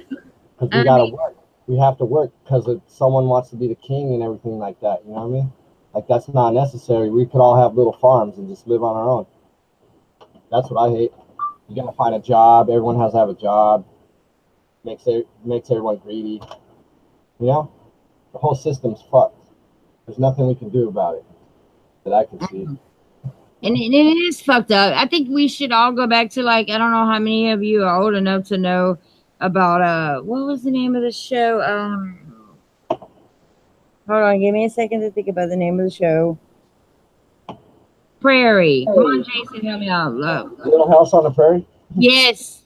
Because we gotta work. We have to work because someone wants to be the king and everything like that. You know what I mean? Like, that's not necessary. We could all have little farms and just live on our own. That's what I hate. You gotta find a job. Everyone has to have a job. Makes everyone greedy. You know, the whole system's fucked. There's nothing we can do about it that I can see. And it is fucked up. I think we should all go back to, like, I don't know how many of you are old enough to know about what was the name of the show? Hold on, give me a second to think about the name of the show. Prairie. Come on, Jason, help me out. Little House on the Prairie? Yes.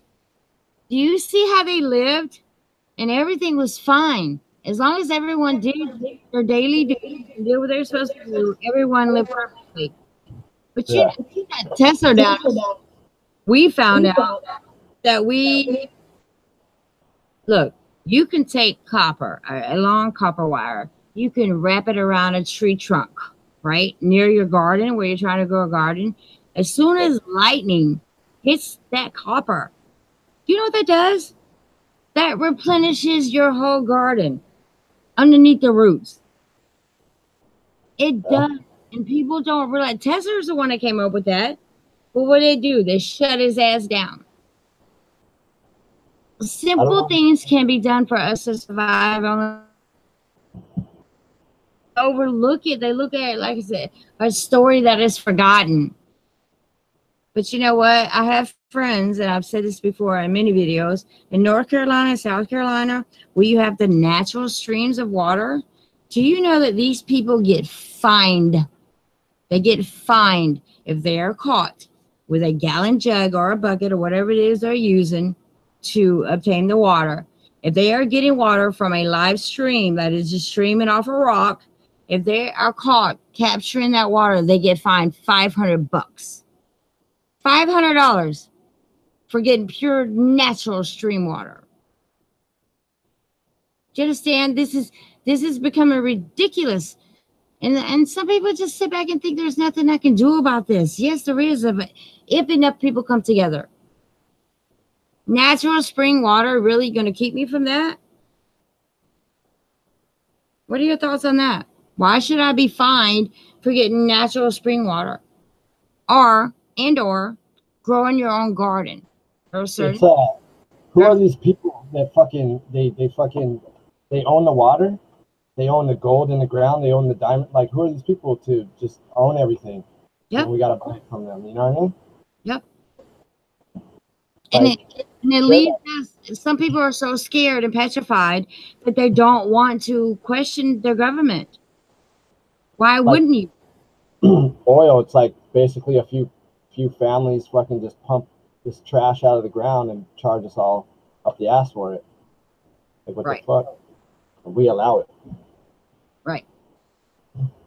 Do you see how they lived? And everything was fine. As long as everyone did their daily duties and did what they're supposed to do, everyone lived perfectly. But you got Tesla down. We found out that look, you can take copper, a long copper wire. You can wrap it around a tree trunk, right? Near your garden where you're trying to grow a garden. As soon as lightning hits that copper, you know what that does? That replenishes your whole garden underneath the roots. It does. And people don't realize. Tesla's the one that came up with that. But what do? They shut his ass down. Simple things can be done for us to survive. Overlook it. They look at it, like I said, a story that is forgotten. But you know what? I have friends, and I've said this before in many videos, in North Carolina, South Carolina, where you have the natural streams of water. Do you know that these people get fined? They get fined if they are caught with a gallon jug or a bucket or whatever it is they're using to obtain the water. If they are getting water from a live stream that is just streaming off a rock, if they are caught capturing that water, they get fined $500. $500 for getting pure natural stream water. Do you understand? This is becoming ridiculous. And some people just sit back and think there's nothing I can do about this. Yes, there is, if enough people come together. Natural spring water really going to keep me from that? What are your thoughts on that? Why should I be fined for getting natural spring water? Or growing your own garden? Who are these people that they own the water? They own the gold in the ground. They own the diamond. Like, who are these people to just own everything? Yep. And we got to buy it from them. You know what I mean? Yep. Like, and it leaves us, some people are so scared and petrified that they don't want to question their government. Why wouldn't you? Oil, it's like basically a few families fucking just pump this trash out of the ground and charge us all up the ass for it. Like, what the fuck? And we allow it. Right.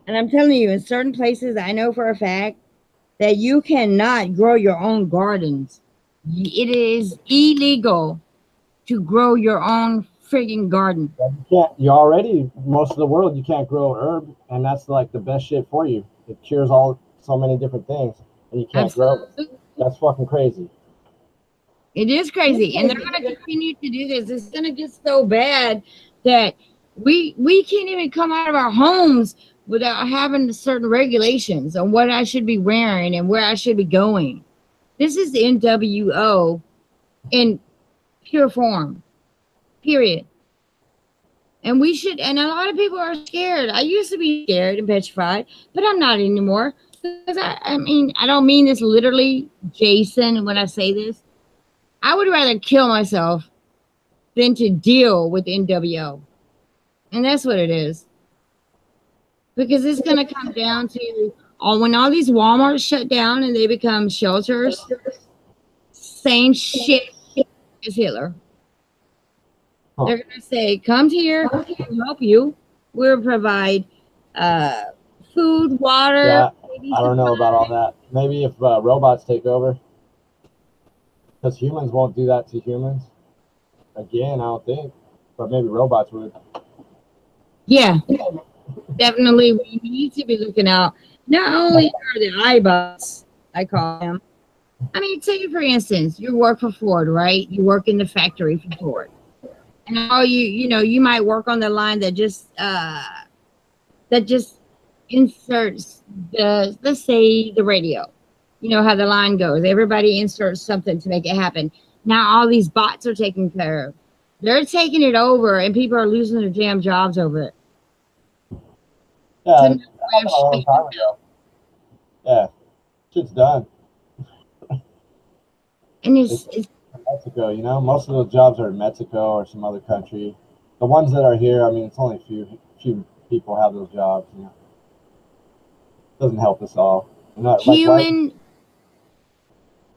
And I'm telling you, in certain places, I know for a fact that you cannot grow your own gardens. It is illegal. to grow your own frigging garden. You can't. You already most of the world you can't grow herb, and that's like the best shit for you. It cures so many different things, and you can't grow it. Absolutely. That's fucking crazy. It is crazy, and they're going to continue to do this. It's going to get so bad that we can't even come out of our homes without having certain regulations on what I should be wearing and where I should be going. This is the NWO in pure form, period. And we should, and a lot of people are scared. I used to be scared and petrified, but I'm not anymore. Because I mean, I don't mean this literally, Jason, when I say this. I would rather kill myself than to deal with NWO. And that's what it is. Because it's going to come down to when all these Walmarts shut down and they become shelters, same shit as Hitler. Huh. They're going to say, come here, we'll help you. We'll provide food, water. Yeah, I don't know about all that. Maybe if robots take over. Because humans won't do that to humans. Again, I don't think. But maybe robots would. Yeah, definitely. We need to be looking out. Not only are the iBots, I call them. I mean, take for instance, you work for Ford, right? You work in the factory for Ford. And you might work on the line that just inserts let's say the radio. You know how the line goes. Everybody inserts something to make it happen. Now all these bots are taken care of. They're taking it over, and people are losing their damn jobs over it. Yeah, that happened a long time ago. Yeah, shit's done. And it's Mexico, you know, most of those jobs are in Mexico or some other country. The ones that are here, I mean, it's only a few people have those jobs. You know, doesn't help us all. Not, human.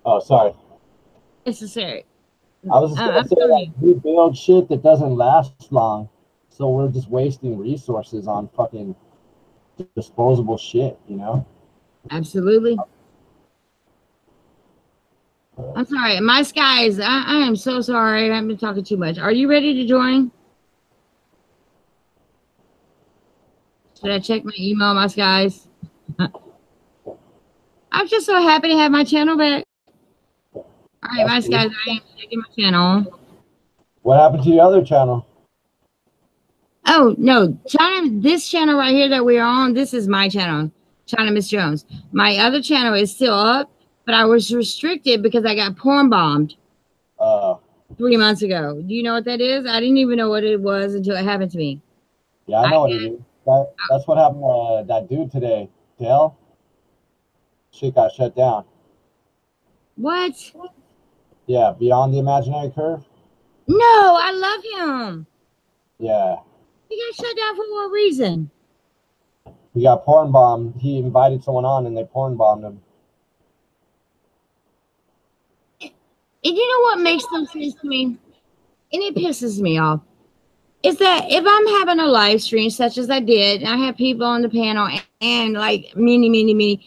Oh, sorry. Necessary. I was just gonna say, like, we build shit that doesn't last long, so we're just wasting resources on fucking disposable shit, you know? Absolutely. I'm sorry, my skies. I am so sorry. I've been talking too much. Are you ready to join? Should I check my email, my skies? I'm just so happy to have my channel back. All right, my skies. I am checking my channel. What happened to your other channel? Oh no, this channel right here that we're on, this is my channel, ChinaMrsJones. My other channel is still up, but I was restricted because I got porn bombed 3 months ago. Do you know what that is? I didn't even know what it was until it happened to me. Yeah, I know what it is. That's what happened to that dude today, Dale. Shit got shut down. What? Yeah, Beyond the Imaginary Curve. No, I love him. Yeah. He got shut down for what reason? He got porn bombed. He invited someone on and they porn bombed him. And you know what makes no sense to me? And it pisses me off. Is that if I'm having a live stream such as I did, and I have people on the panel and like many,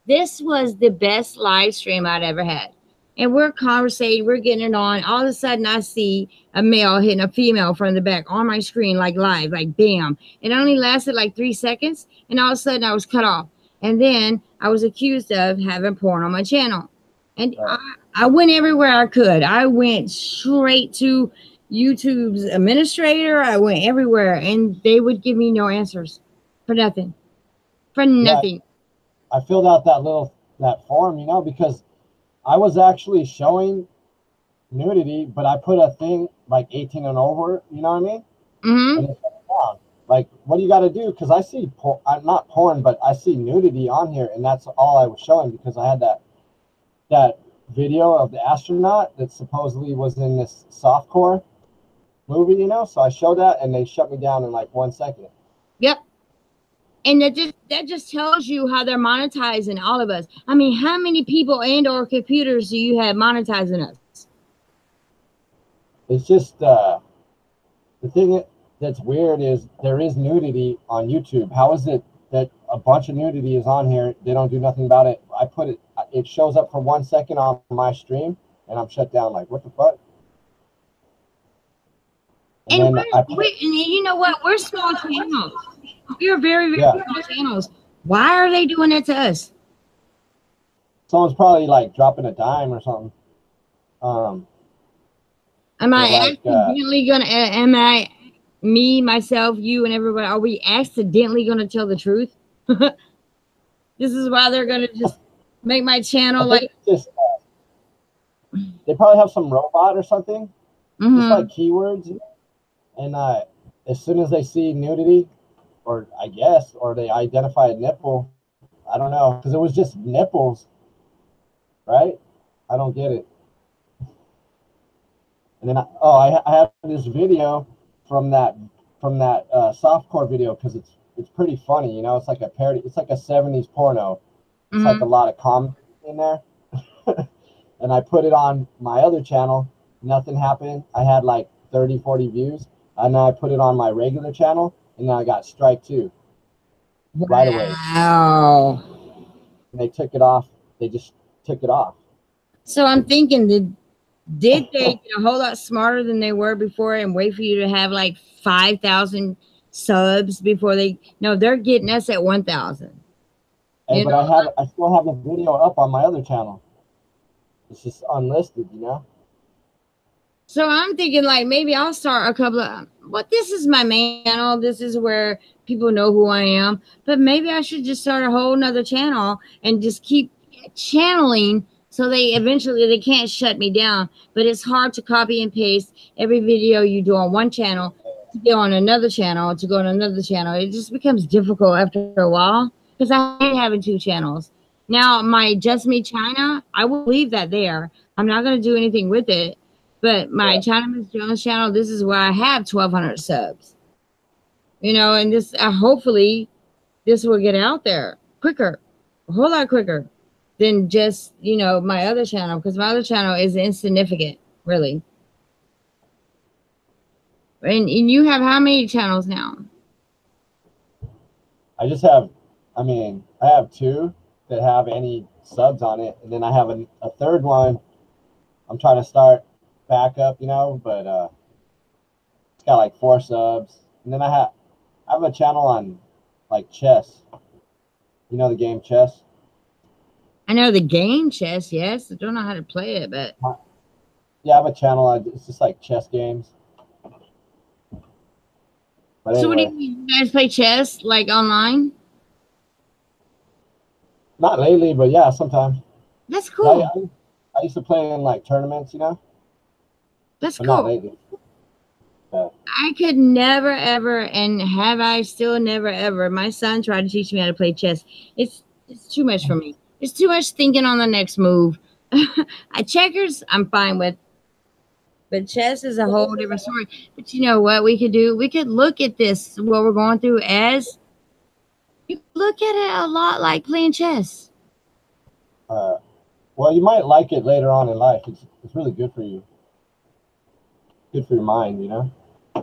this was the best live stream I'd ever had. And we're conversating, we're getting it on. All of a sudden, I see a male hitting a female from the back on my screen, like live, like bam. It only lasted like 3 seconds, and all of a sudden, I was cut off. And then I was accused of having porn on my channel. And I went everywhere I could. I went straight to YouTube's administrator. I went everywhere, and they would give me no answers for nothing. For nothing. Yeah, I filled out that form, you know, because I was actually showing nudity, but I put a thing like 18 and over, you know what I mean? Mm-hmm. And it's down. Like, what do you got to do? Because I see, not porn, but I see nudity on here, and that's all I was showing because I had that video of the astronaut that supposedly was in this softcore movie, you know? So I showed that, and they shut me down in like 1 second. Yep. And that just tells you how they're monetizing all of us. I mean, how many people and or computers do you have monetizing us? It's just the thing that's weird is there is nudity on YouTube. How is it that a bunch of nudity is on here? They don't do nothing about it. I put it shows up for 1 second on my stream, and I'm shut down. Like, what the fuck? And And then I put, and you know what? We're small channels. We are very, very yeah, small channels. Why are they doing that to us? someone's probably like dropping a dime or something. Am They're I like, accidentally gonna? Am I me, myself, you, and everybody? Are we accidentally gonna tell the truth? This is why they're gonna just make my I channel think like. it's just they probably have some robot or something, just like Mm-hmm. keywords, and as soon as they see nudity, or I guess, or they identify a nipple, I don't know, because it was just nipples, right? I don't get it. And then I have this video from that softcore video because it's pretty funny, you know. It's like a parody. It's like a '70s porno. It's like a Mm-hmm. lot of comedy in there. And I put it on my other channel. Nothing happened. I had like 30, 40 views. And then I put it on my regular channel, and then I got strike two right away. Wow. And they took it off. They just took it off. So I'm thinking, did they get a whole lot smarter than they were before and wait for you to have like 5,000 subs before they? No, they're getting us at 1,000. Hey, You but know. I still have the video up on my other channel. It's just unlisted, you know. So I'm thinking like maybe I'll start a couple of. Well, this is my main channel. This is where people know who I am. But maybe I should just start a whole nother channel and just keep channeling so they can't shut me down. But it's hard to copy and paste every video you do on one channel to go on another channel to go on another channel. It just becomes difficult after a while because I hate having two channels. Now my Just Me China, I will leave that there. I'm not going to do anything with it. But my ChinaMrsJones channel, this is where I have 1,200 subs. You know, and this hopefully this will get out there quicker, a whole lot quicker than just my other channel because my other channel is insignificant, really. And you have how many channels now? I just have, I mean, I have two that have any subs on it, and then I have a third one. I'm trying to start back up, you know, but it's got like 4 subs. And then I have a channel on like chess. You know the game chess? I know the game chess, yes. I don't know how to play it, but Yeah, I have a channel on, it's just like chess games. But so what do anyway, you guys play chess like online? not lately, but yeah, sometimes. That's But cool. I used to play in like tournaments, you know, That's but not cool. lately. But I could never ever, and have I still never ever. My son tried to teach me how to play chess. It's too much for me. It's too much thinking on the next move. Checkers, I'm fine with, but chess is a whole different story. But you know what we could do? We could look at this what we're going through as you look at it a lot like playing chess. well, you might like it later on in life. It's really good for you. Good for your mind, you know.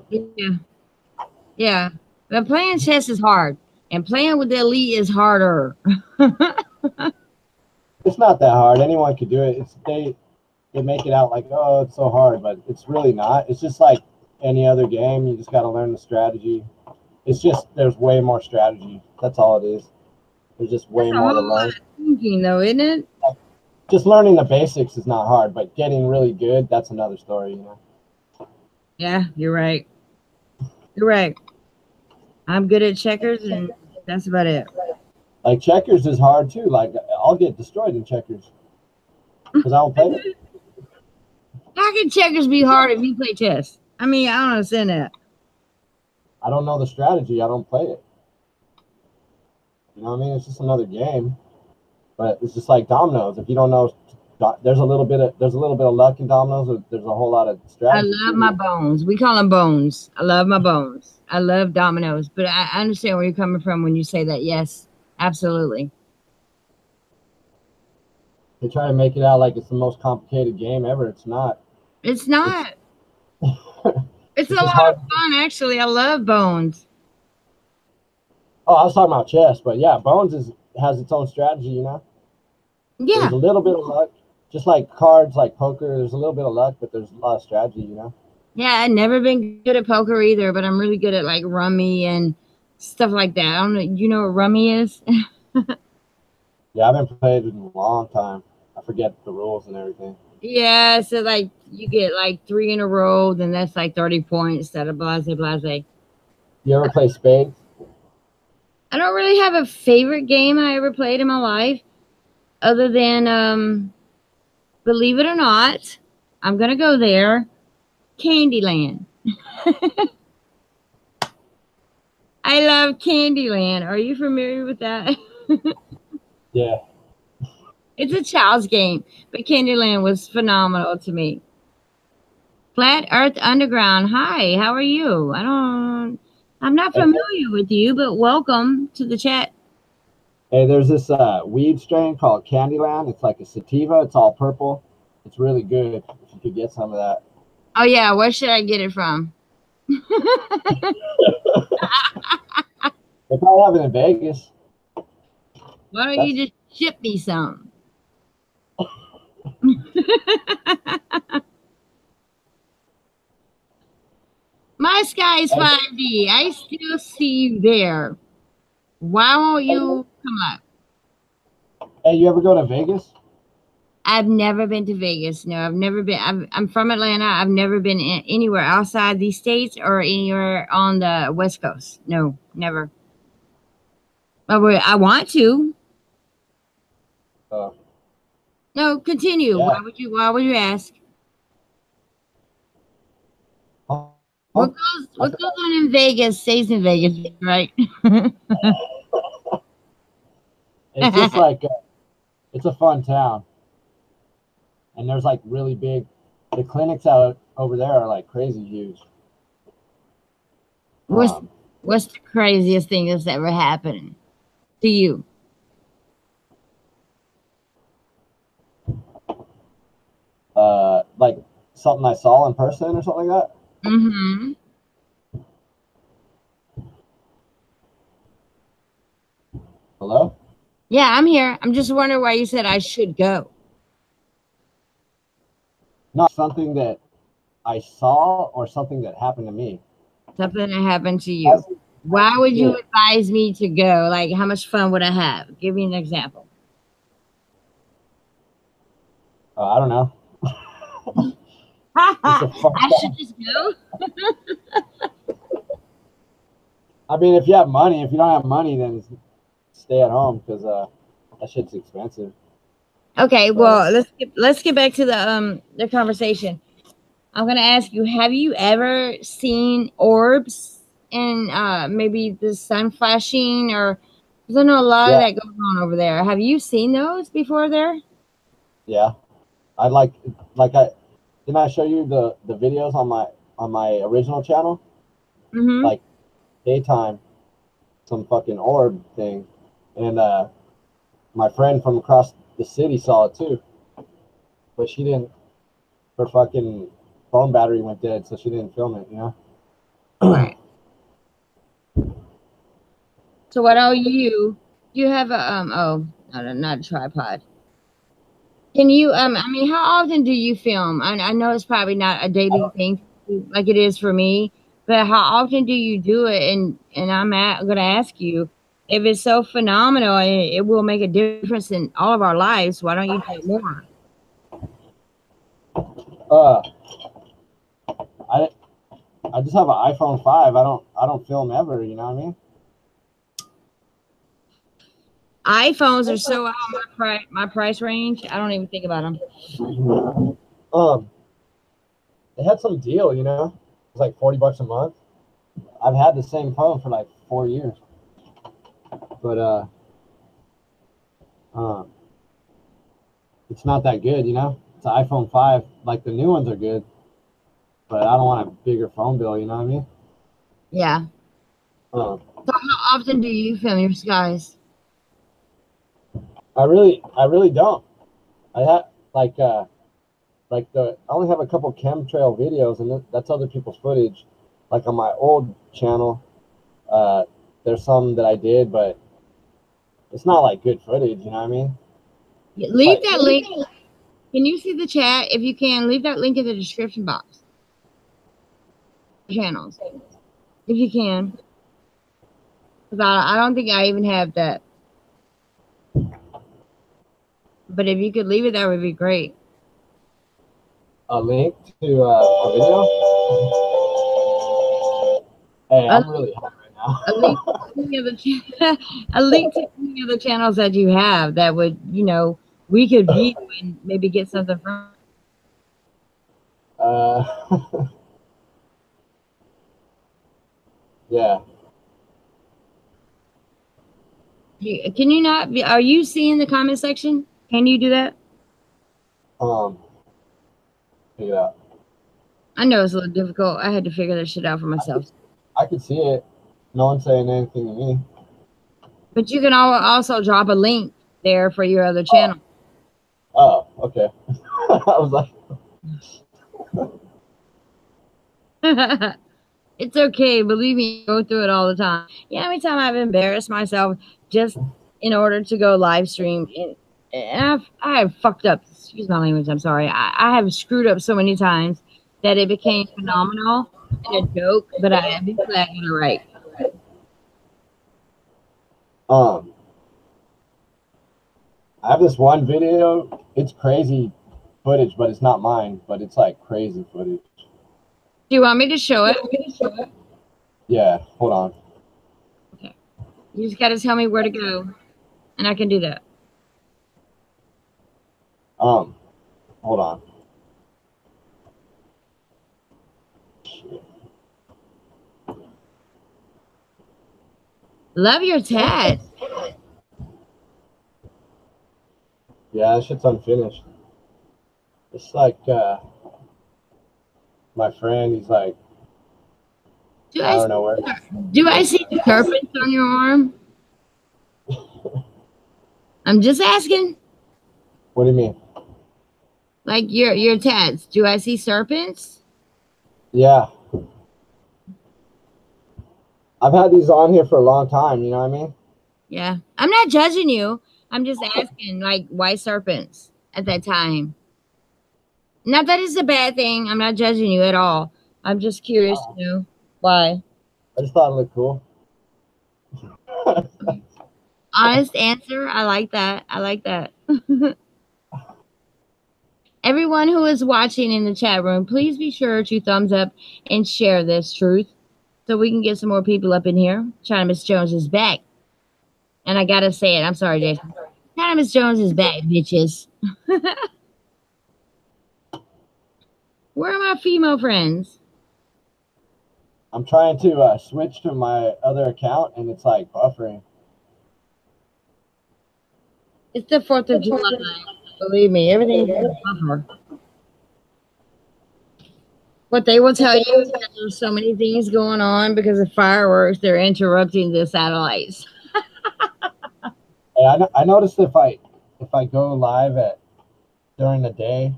Yeah, yeah. But playing chess is hard, and playing with the elite is harder. It's not that hard. Anyone could do it. They make it out like, oh, it's so hard, but it's really not. It's just like any other game. You just got to learn the strategy. It's just there's way more strategy. That's all it is. There's just That's way a more to whole lot learn. of thinking, though, isn't it? Just learning the basics is not hard, but getting really good, that's another story, you know. Yeah, you're right. You're right. I'm good at checkers, and that's about it. Like checkers is hard too. Like I'll get destroyed in checkers because I don't play it. How can checkers be hard if you play chess? I mean, I don't understand that. I don't know the strategy. I don't play it. You know what I mean? It's just another game. But it's just like dominoes. If you don't know, there's a little bit of luck in dominoes. There's a whole lot of I strategy love too. my bones. We call them bones. I love my bones. I love dominoes, but I understand where you're coming from when you say that. Yes, absolutely. They try to make it out like it's the most complicated game ever. It's not. It's It's not. It's a it's just lot of hard. fun, actually. I love bones. Oh, I was talking about chess, but yeah, bones has its own strategy. You know, there's Yeah, a little bit of luck, just like cards, like poker. There's a little bit of luck, but there's a lot of strategy. You know. Yeah, I've never been good at poker either, but I'm really good at like rummy and stuff like that. I don't know. You know what rummy is? Yeah, I haven't played in a long time. I forget the rules and everything. Yeah, so like you get like 3 in a row, then that's like 30 points. That a blase blase. You ever play spades? I don't really have a favorite game I ever played in my life, other than believe it or not, I'm gonna go there. Candyland. I love Candyland. Are you familiar with that? Yeah. It's a child's game, but Candyland was phenomenal to me. Flat Earth Underground. Hi, how are you? I'm not Hey, familiar with you, but welcome to the chat. hey, there's this weed strain called Candyland. It's like a sativa. It's all purple. It's really good if you could get some of that. Oh yeah, where should I get it from? They probably have it in Vegas. Why don't That's you just ship me some? My sky is hey, 5D. I still see you there. Why won't you come up? hey, you ever go to Vegas? I've never been to Vegas. No, I've never been. I'm from Atlanta. I've never been anywhere outside these states or anywhere on the West Coast. No, never. I want to. Uh, No, continue. yeah. Why would you ask? Huh? What goes on in Vegas stays in Vegas, right? It's just like it's a fun town, and there's like really big. The clinics out over there are like crazy huge. what's Um, what's the craziest thing that's ever happened to you? like something I saw in person or something like that. Mm-hmm. Hello? Yeah, I'm here. I'm just wondering why you said I should go. Not something that I saw or something that happened to me. Something that happened to you. Why would you advise me to go? Like, how much fun would I have? Give me an example. I don't know. It's a fun I should time. just go. I mean, if you have money, if you don't have money, then stay at home because that shit's expensive. Okay, But well, let's get back to the conversation. I'm gonna ask you: have you ever seen orbs and maybe the sun flashing, or because I know a lot of yeah, that goes on over there. Have you seen those before there? yeah. I like I didn't I show you the videos on my original channel? Mm-hmm. Like daytime, some fucking orb thing, and my friend from across the city saw it too, but she didn't. Her fucking phone battery went dead, so she didn't film it. You know. Right. So what are you? You have a oh, not a tripod. Can you I mean, how often do you film? I know it's probably not a daily thing like it is for me, but how often do you do it? And going to ask you if it's so phenomenal and it will make a difference in all of our lives. Why don't you do it more? Uh, I I just have an iPhone 5. I don't film ever. You know what I mean? iPhones are so out of my price range. I don't even think about them. They had some deal. You know, it's like $40 a month. I've had the same phone for like 4 years, but um, it's not that good. You know, it's an iPhone 5. Like the new ones are good, but I don't want a bigger phone bill. You know what I mean? Yeah. Um, So how often do you film your skies? I really don't. I have like I only have a couple chemtrail videos, and that's other people's footage. Like on my old channel, uh, there's some that I did, but it's not like good footage. You know what I mean? Leave Like, that link. Can you see the chat? If you can, leave that link in the description box. channels if you can. Because I don't think I even have that. But if you could leave it, that would be great. A link to a video? Hey, I'm really hot right now. A link to any of the a link to any of the channels that you have that would, you know, we could view and maybe get something from. Yeah. Can you not? Are you seeing the comment section? Can you do that? Check it out. I know it's a little difficult. I had to figure that shit out for myself. I could see it. No one's saying anything to me. But you can also drop a link there for your other channel. Oh, okay. I was like, it's okay. Believe me, I go through it all the time. Yeah, every time I've embarrassed myself just in order to go live stream. And I have fucked up. Excuse my language. I'm sorry. I have screwed up so many times that it became phenomenal and a joke. But I eventually I got it right. I have this one video. It's crazy footage, but it's not mine. But it's like crazy footage. Do you want me to show it? Yeah, hold on. Okay. You just got to tell me where to go, and I can do that. Hold on. Shit. Love your tat. Yeah, that shit's unfinished. It's like my friend, he's like, I don't know where. Do I see serpents on your arm? I'm just asking. What do you mean? Like your tats. Do I see serpents? Yeah. I've had these on here for a long time, you know what I mean? Yeah. I'm not judging you. I'm just asking, like, why serpents at that time? Not that it's a bad thing. I'm not judging you at all. I'm just curious to know why. I just thought it looked cool. Honest answer. I like that. I like that. Everyone who is watching in the chat room, please be sure to thumbs up and share this truth so we can get some more people up in here. ChinaMrsJones is back. And I got to say it. I'm sorry, Jason. ChinaMrsJones is back, bitches. Where are my female friends? I'm trying to switch to my other account, and it's like buffering. It's the 4th of July. Believe me, everything is buffer. What they will tell you is that there's so many things going on because of fireworks. They're interrupting the satellites. Hey, I noticed if I go live during the day,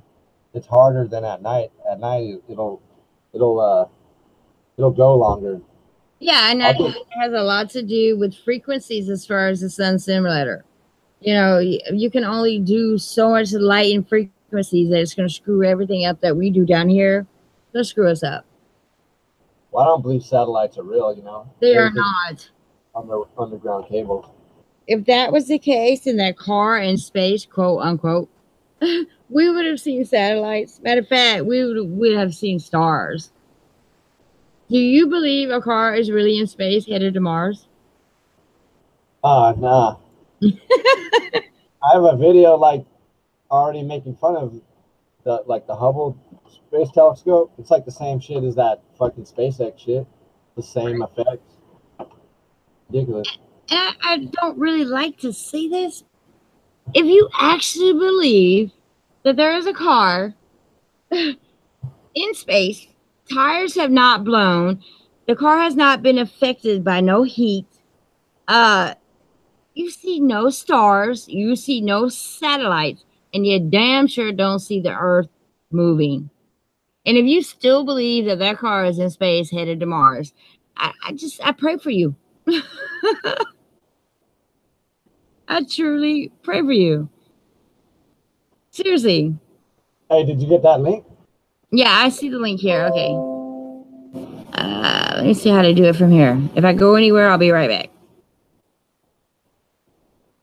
it's harder than at night. At night, it'll go longer. Yeah, and that has a lot to do with frequencies as far as the sun simulator. You know, you can only do so much light and frequencies that it's going to screw everything up that we do down here. They'll screw us up. Well, I don't believe satellites are real, you know. They are not. Underground cable. If that was the case in that car in space, quote unquote, we would have seen satellites. Matter of fact, we would have seen stars. Do you believe a car is really in space headed to Mars? Nah. I have a video like already making fun of the Hubble Space Telescope. It's like the same shit as that fucking SpaceX shit. The same effects. Ridiculous. And I don't really like to say this. If you actually believe that there is a car in space, tires have not blown, the car has not been affected by no heat, you see no stars, you see no satellites, and you damn sure don't see the Earth moving. And if you still believe that that car is in space headed to Mars, I pray for you. I truly pray for you. Seriously. Hey, did you get that link? Yeah, I see the link here. Okay. Let me see how to do it from here. If I go anywhere, I'll be right back.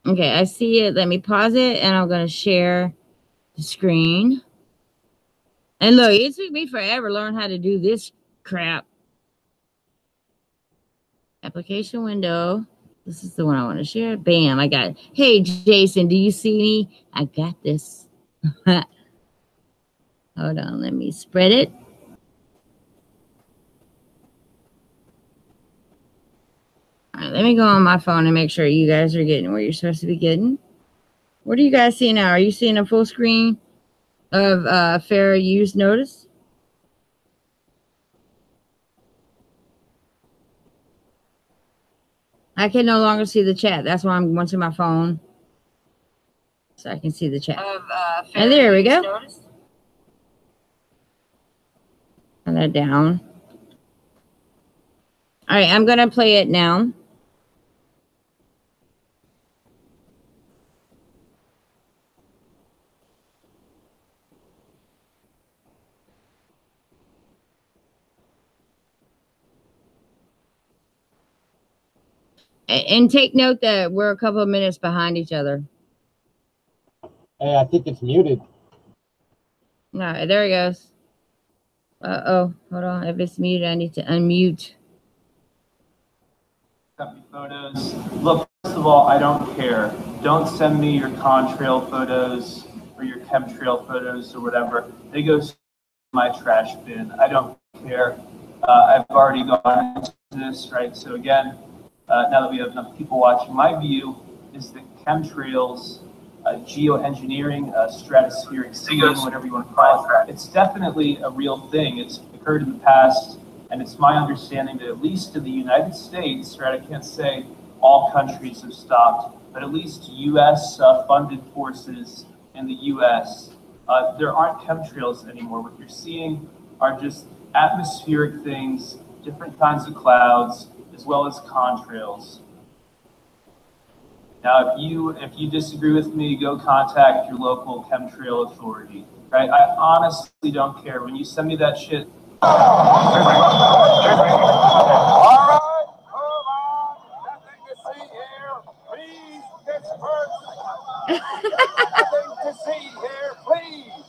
Okay, I see it. Let me pause it, and I'm going to share the screen. And look, it took me forever to learn how to do this crap. Application window. This is the one I want to share. Bam, I got it. Hey, Jason, do you see me? I got this. Hold on, let me spread it. All right, let me go on my phone and make sure you guys are getting what you're supposed to be getting. What do you guys see now? Are you seeing a full screen of fair use notice? I can no longer see the chat. That's why I'm going to my phone so I can see the chat. And there we go. Notice. And that down. All right, I'm going to play it now. And take note that we're a couple of minutes behind each other. Hey, I think it's muted. All right, there it goes. Uh-oh, hold on. If it's muted, I need to unmute. Photos. Look, first of all, I don't care. Don't send me your contrail photos or your chemtrail photos or whatever. They go to my trash bin. I don't care. I've already gone into this, right? So again, now that we have enough people watching, my view is that chemtrails, geoengineering, stratospheric seeding, whatever you want to call it, it's definitely a real thing. It's occurred in the past, and it's my understanding that at least in the United States, right, I can't say all countries have stopped, but at least U.S. Funded forces in the U.S., there aren't chemtrails anymore. What you're seeing are just atmospheric things, different kinds of clouds, as well as contrails. Now, if you disagree with me, go contact your local chemtrail authority, right? I honestly don't care. When you send me that shit. All right, come on. Nothing to see here. Please, disperse. Nothing to see here, please.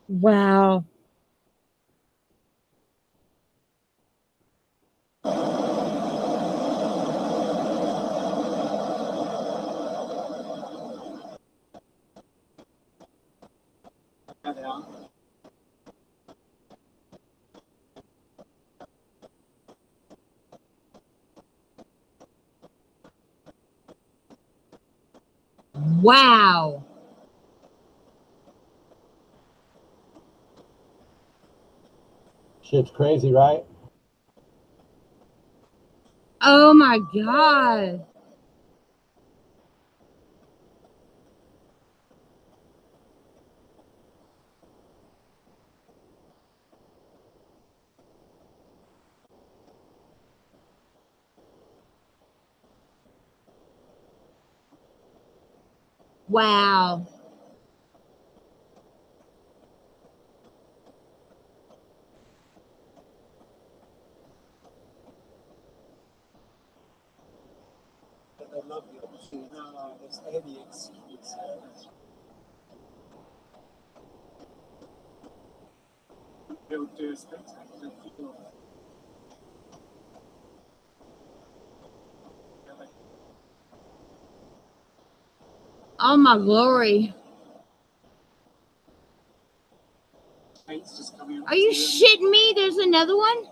Wow. Wow. Shit's crazy, right? Oh my God. Wow. I love you. There's any excuse. Don't do spectacular people. Oh my glory. Are you shitting me? There's another one?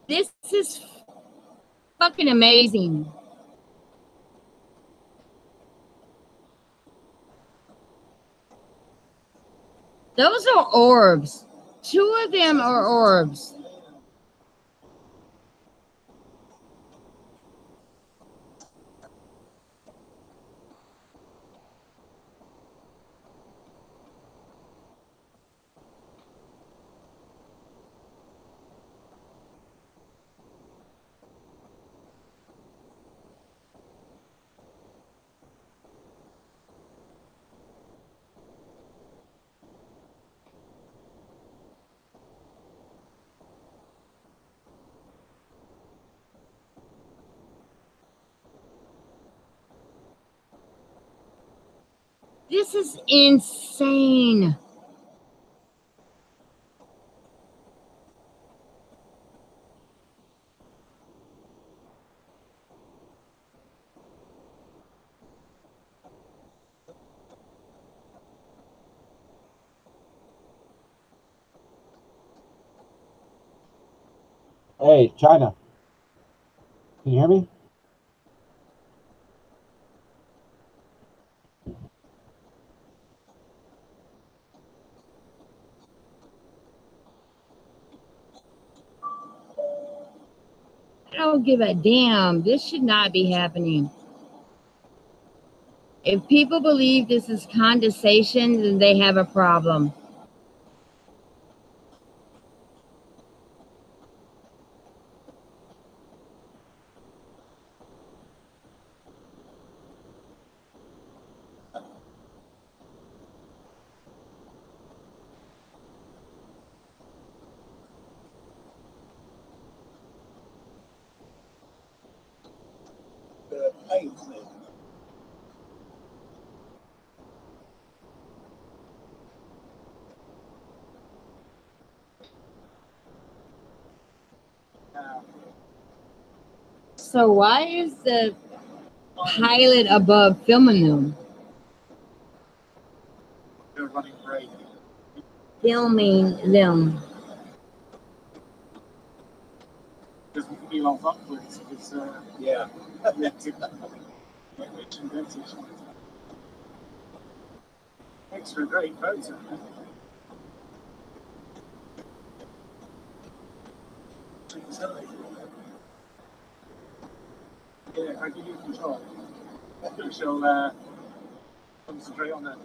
This is fucking amazing. Those are orbs. 2 of them are orbs. This is insane. Hey, China. Can you hear me? I don't give a damn. This should not be happening. If people believe this is condensation, then they have a problem. The planes then. So why is the pilot above filming them? They're running great. Filming them. Doesn't feel off upwards because yeah. Thanks for a great photo. Yeah, I give you control. We shall concentrate on that.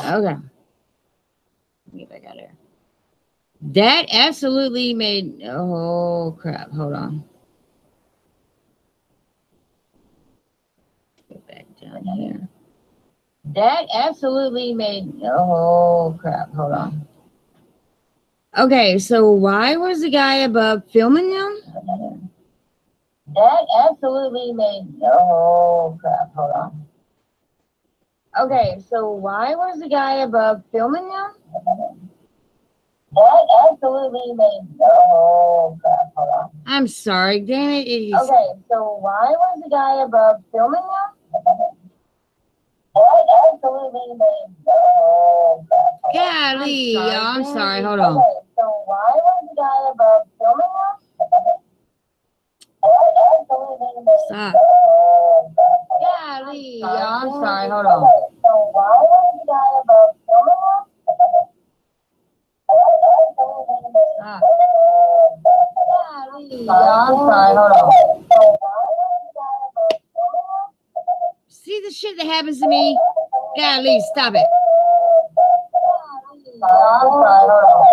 Okay. Get back out of here. That absolutely made. Oh crap! Hold on. Get back down here. That absolutely made. Oh crap! Hold on. Okay, so why was the guy above filming them? That absolutely made. Oh crap! Hold on. Okay, so why was the guy above filming them? That absolutely made. Oh crap! Hold on. I'm sorry, damn it. Okay, so why was the guy above filming them? That absolutely made. Oh crap! Golly, I'm sorry. Hold on. Okay, so why was the guy above filming them? Stop. Golly, I'm sorry. Hold on. So why was the guy above filming them? Stop. Golly, I'm sorry. Hold on. See the shit that happens to me? Golly, stop it. I'm sorry. Hold on.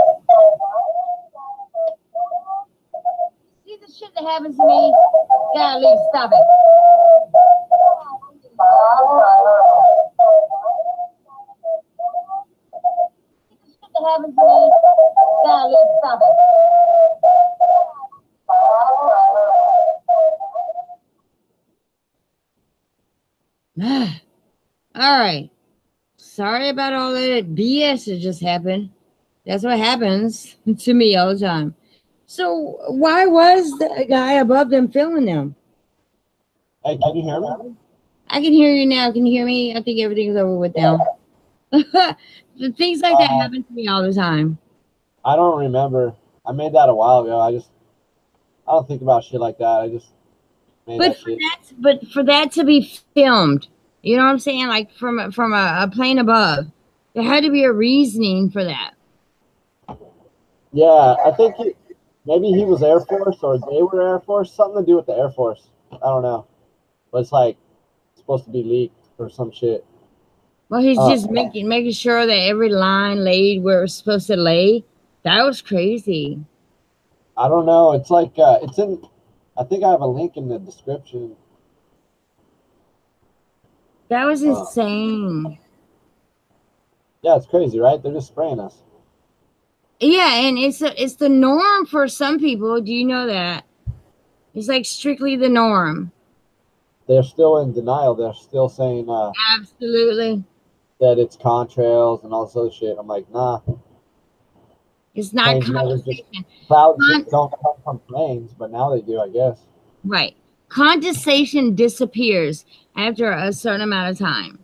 See the shit that happens to me? Golly, stop it. That happens to me. Golly, stop it. All right. Sorry about all that BS that just happened. That's what happens to me all the time. So why was the guy above them filming them? Hey, can you hear me? I can hear you now. Can you hear me? I think everything's over with now. Things like that happen to me all the time. I don't remember. I made that a while ago. I don't think about shit like that. I just made But that shit. for that to be filmed, you know what I'm saying? Like from a plane above, there had to be a reasoning for that. Yeah, I think maybe he was Air Force or they were Air Force. Something to do with the Air Force. I don't know. But it's like supposed to be leaked or some shit. Well, he's just making sure that every line laid where it was supposed to lay. That was crazy. I don't know. It's like it's in. I think I have a link in the description. That was insane. Yeah, it's crazy, right? They're just spraying us. Yeah, and it's the norm for some people. Do you know that? It's like strictly the norm. They're still in denial. They're still saying Absolutely. that it's contrails and all this other shit. I'm like, nah. It's not Planes never condensation. clouds don't come from planes, but now they do, I guess. Right. Condensation disappears after a certain amount of time.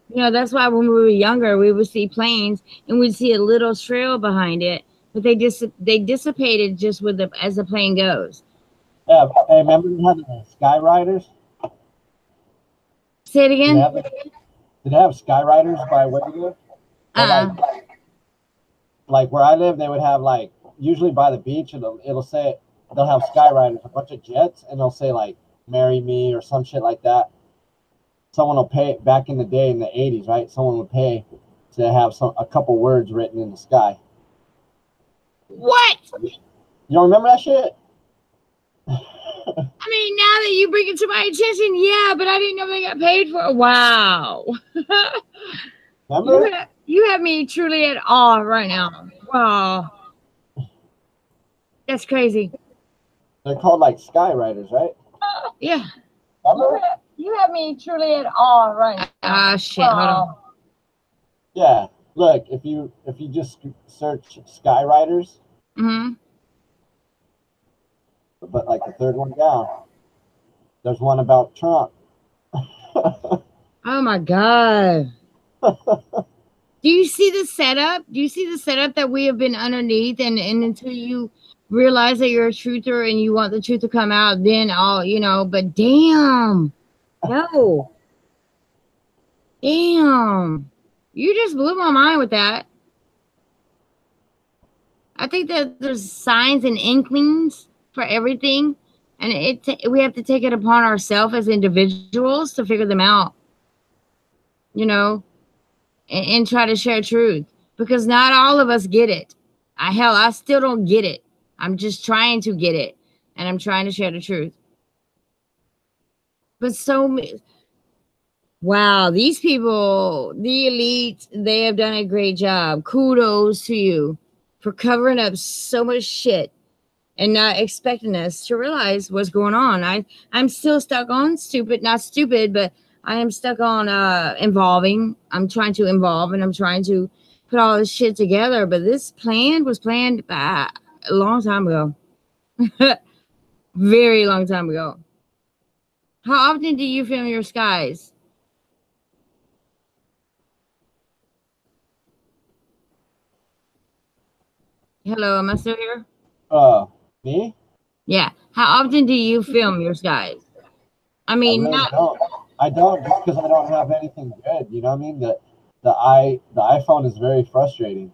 You know, that's why when we were younger, we would see planes and we'd see a little trail behind it, but they dissipated just with as the plane goes. Yeah, hey, remember we had the Sky Riders? Say it again. Did they have Sky Riders by where you live? Like where I live, they would have like usually by the beach, and it'll say they'll have Sky Riders, a bunch of jets, and they'll say like "Marry Me" or some shit like that. Someone will pay back in the day in the 80s, right? Someone would pay to have a couple words written in the sky. What? You don't remember that shit? I mean, now that you bring it to my attention, yeah, but I didn't know they got paid for it. Wow. Remember? You have me truly at awe right now. Wow. That's crazy. They're called like Sky Riders, right? Yeah. Remember? You have me truly at awe right now. Ah, shit. Hold on. Yeah. Look, if you just search Sky Riders, but like the third one down, there's one about Trump. Oh my God. Do you see the setup? Do you see the setup that we have been underneath? And until you realize that you're a truther and you want the truth to come out, then but damn. No. Damn. You just blew my mind with that. I think that there's signs and inklings for everything. And we have to take it upon ourselves as individuals to figure them out. You know? And try to share truth. Because not all of us get it. I still don't get it. I'm just trying to get it. And I'm trying to share the truth. But wow, these people, the elite, they have done a great job. Kudos to you for covering up so much shit and not expecting us to realize what's going on. I'm still stuck on not stupid, but I am stuck on involving. I'm trying to involve and I'm trying to put all this shit together. But this was planned a long time ago. Very long time ago. How often do you film your skies? Hello, am I still here? Me? Yeah. How often do you film your skies? I mean, I don't just because I don't have anything good. You know what I mean? The iPhone is very frustrating.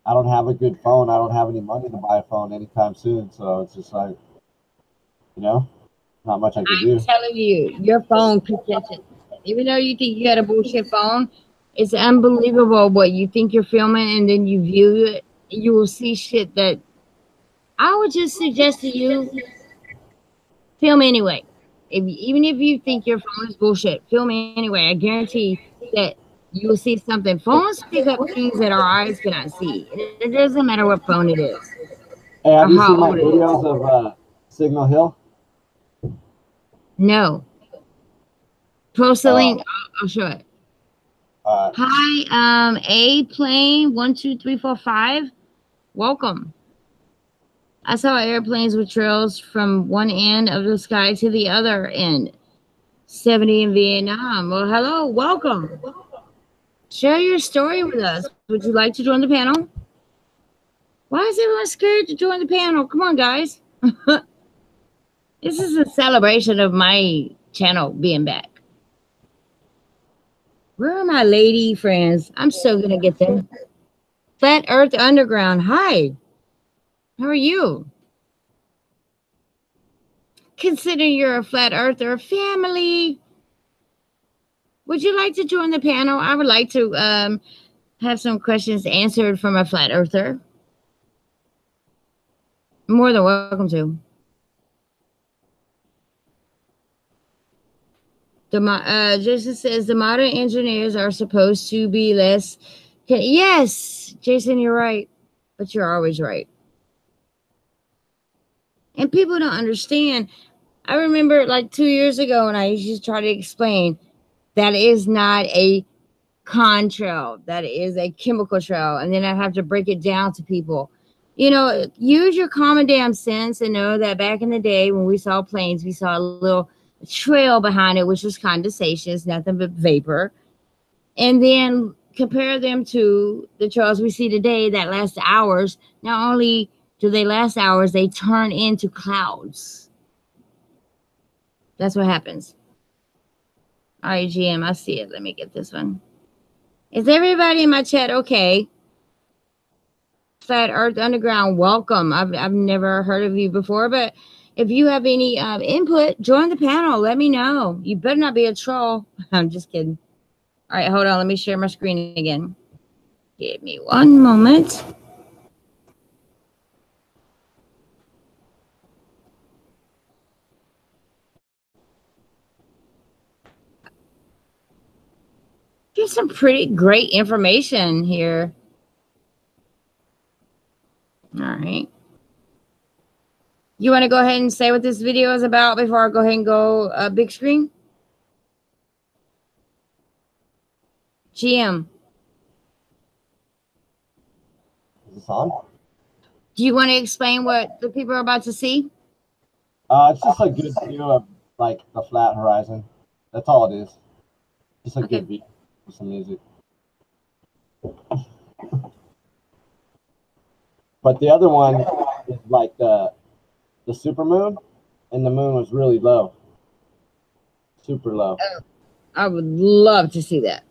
I don't have a good phone. I don't have any money to buy a phone anytime soon. So it's just like, not much I can do. I'm telling you, your phone could catch it. Even though you think you got a bullshit phone, it's unbelievable what you think you're filming, and then you view it, you will see shit that I would just suggest to you, film anyway. Even if you think your phone is bullshit, film anyway. I guarantee that you will see something. Phones pick up things that our eyes cannot see. It doesn't matter what phone it is. Hey, have you seen my videos of Signal Hill? No. Post the link. I'll show it. Hi, A Plane 12345. Welcome. I saw airplanes with trails from one end of the sky to the other end. 70 in Vietnam. Well, hello, welcome. Share your story with us. Would you like to join the panel? Why is everyone scared to join the panel? Come on, guys. This is a celebration of my channel being back. Where are my lady friends? I'm so going to get them. Flat Earth Underground. Hi. How are you? Consider you're a flat earther family. Would you like to join the panel? I would like to have some questions answered from a flat earther. More than welcome to. Jason says the modern engineers are supposed to be less. Yes, Jason, you're right, but you're always right. And people don't understand. I remember like 2 years ago when I used to try to explain that is not a contrail, that is a chemical trail, and then I have to break it down to people. You know, use your common damn sense and know that back in the day when we saw planes, we saw a little trail behind it, which was condensation, it's nothing but vapor. And then compare them to the trails we see today that last hours. Not only do they last hours, they turn into clouds. That's what happens. All right, GM, I see it. Let me get this one. Is everybody in my chat okay? Flat Earth Underground, welcome. I've never heard of you before, but if you have any input, join the panel. Let me know. You better not be a troll. I'm just kidding. All right, hold on. Let me share my screen again. Give me one moment. Get some pretty great information here. All right. You want to go ahead and say what this video is about before I go ahead and go big screen? GM. Is this on? Do you want to explain what the people are about to see? It's just a good view of like the flat horizon. That's all it is. Just a good view with some music. But the other one is like the super moon, and the moon was really low, super low. I would love to see that.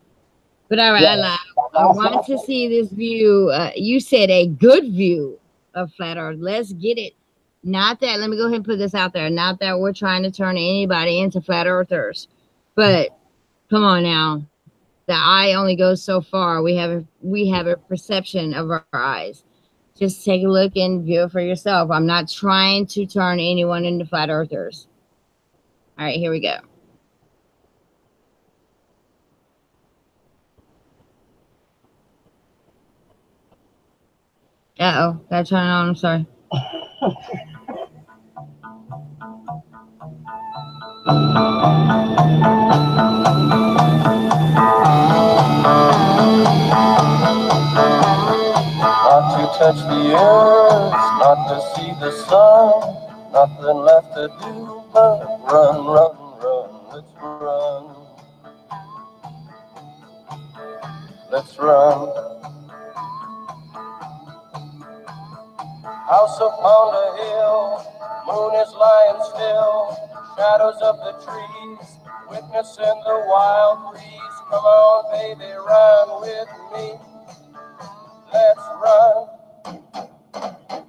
But all right, yeah. I want to see this view. You said a good view of flat Earth. Let's get it. Not that, let me go ahead and put this out there. Not that we're trying to turn anybody into flat earthers. But come on now. The eye only goes so far. We have a perception of our eyes. Just take a look and view it for yourself. I'm not trying to turn anyone into flat earthers. All right, here we go. Uh-oh, gotta turn it on, I'm sorry. Not to touch the earth, not to see the sun, nothing left to do but run, run, run. Let's run. Let's run. House upon the hill, moon is lying still, shadows of the trees, witnessing the wild breeze. Come on, baby, run with me. Let's run.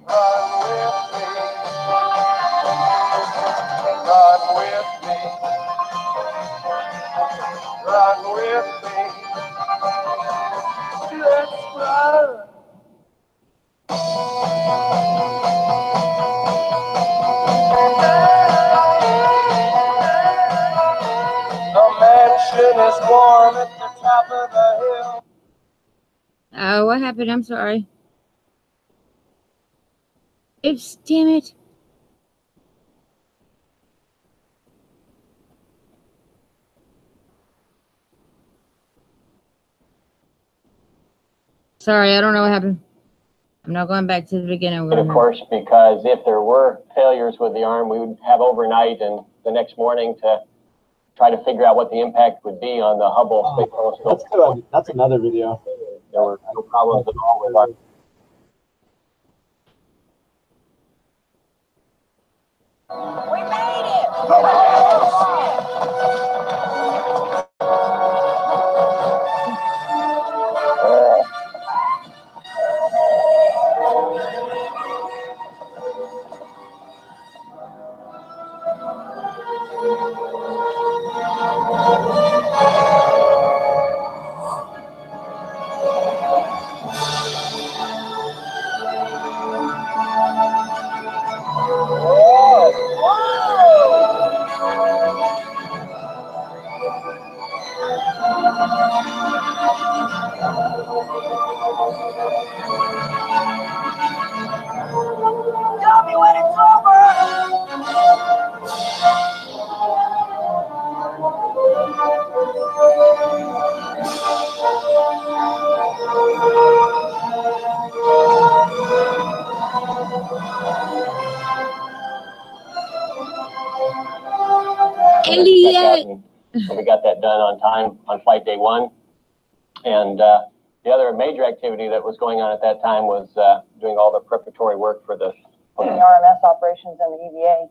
Run with me. Run with me. Run with me. Let's run. The mansion is warm at the top of the hill. Oh, what happened? I'm sorry. Damn it. Sorry, I don't know what happened. I'm not going back to the beginning. Of course, because if there were failures with the arm, we would have overnight and the next morning to try to figure out what the impact would be on the Hubble Space Telescope. That's another video. There were no problems at all with our. We made it! Tell me when it's over! Elliot. So we got that done on time on flight day 1. And the other major activity that was going on at that time was doing all the preparatory work for the RMS operations and the EVA.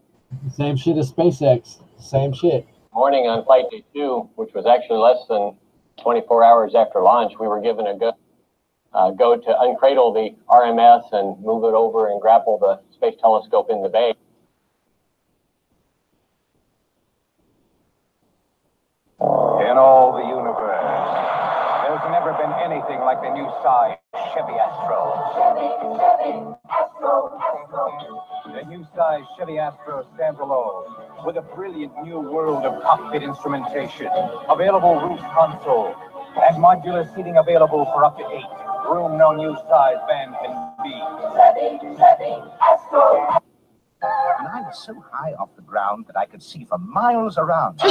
Same shit as SpaceX. Same shit. Morning on flight day 2, which was actually less than 24 hours after launch, we were given a go to uncradle the RMS and move it over and grapple the space telescope in the bay. In all the universe, there's never been anything like the new size Chevy Astro. The new size Chevy Astro stands alone with a brilliant new world of cockpit instrumentation, available roof console, and modular seating available for up to 8. Room no new size van can be. Chevy Astro. And I was so high off the ground that I could see for miles around.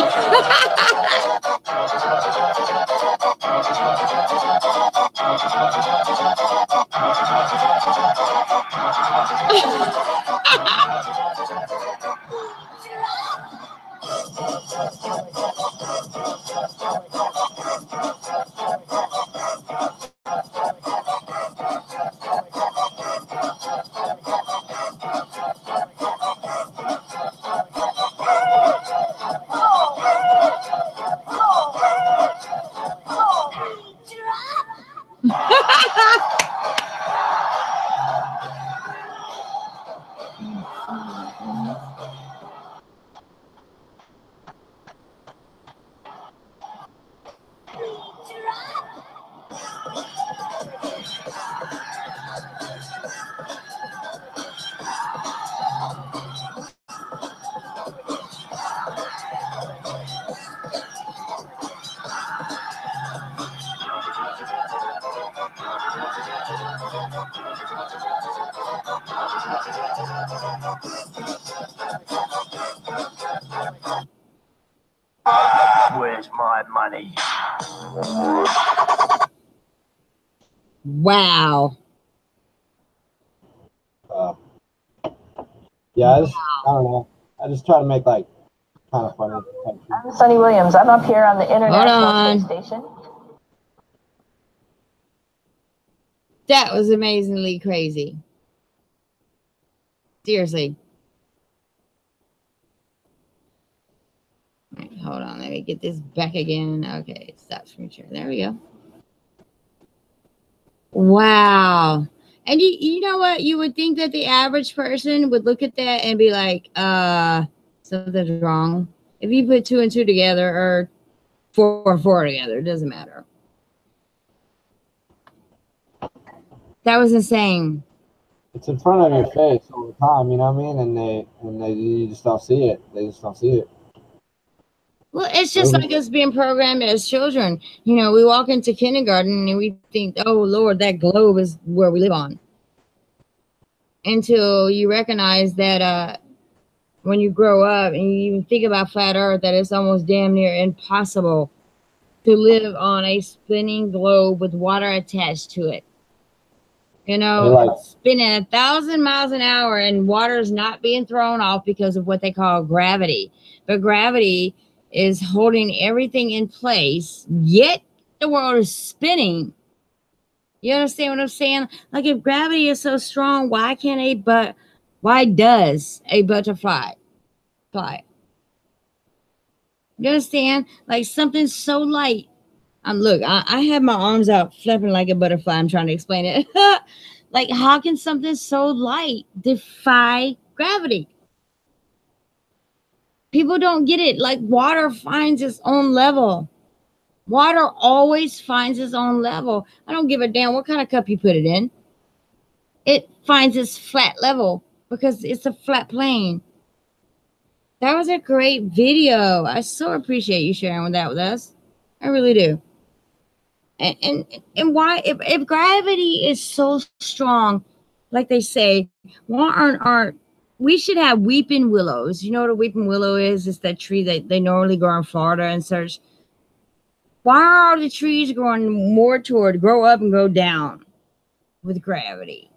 Where's my money? Wow. Yeah, I don't know. I just try to make like kind of funny. I'm Sunny Williams. I'm up here on the International Space Station. That was amazingly crazy. Seriously. Right, hold on. Let me get this back again. Okay, it stops from share. There we go. Wow. And you know what? You would think that the average person would look at that and be like, something's wrong. If you put 2 and 2 together or 4 and 4 together, it doesn't matter. That was insane. It's in front of your face all the time, you know what I mean? And they you just don't see it. They just don't see it. Well, it's just like us being programmed as children. You know, we walk into kindergarten and we think, oh, Lord, that globe is where we live on. Until you recognize that when you grow up and you even think about flat Earth, that it's almost damn near impossible to live on a spinning globe with water attached to it. You know, Like, it's spinning 1,000 miles an hour, and water is not being thrown off because of what they call gravity. But gravity is holding everything in place, yet the world is spinning. You understand what I'm saying? Like, if gravity is so strong, why does a butterfly fly? You understand? Like, something so light. Look, I have my arms out flapping like a butterfly. I'm trying to explain it. Like, how can something so light defy gravity? People don't get it. Like, water finds its own level. Water always finds its own level. I don't give a damn what kind of cup you put it in. It finds its flat level because it's a flat plane. That was a great video. I so appreciate you sharing that with us. I really do. And why, if gravity is so strong, like they say, why aren't we should have weeping willows? You know what a weeping willow is? It's that tree that they normally grow in Florida and such. Why are the trees growing more toward grow up and go down with gravity?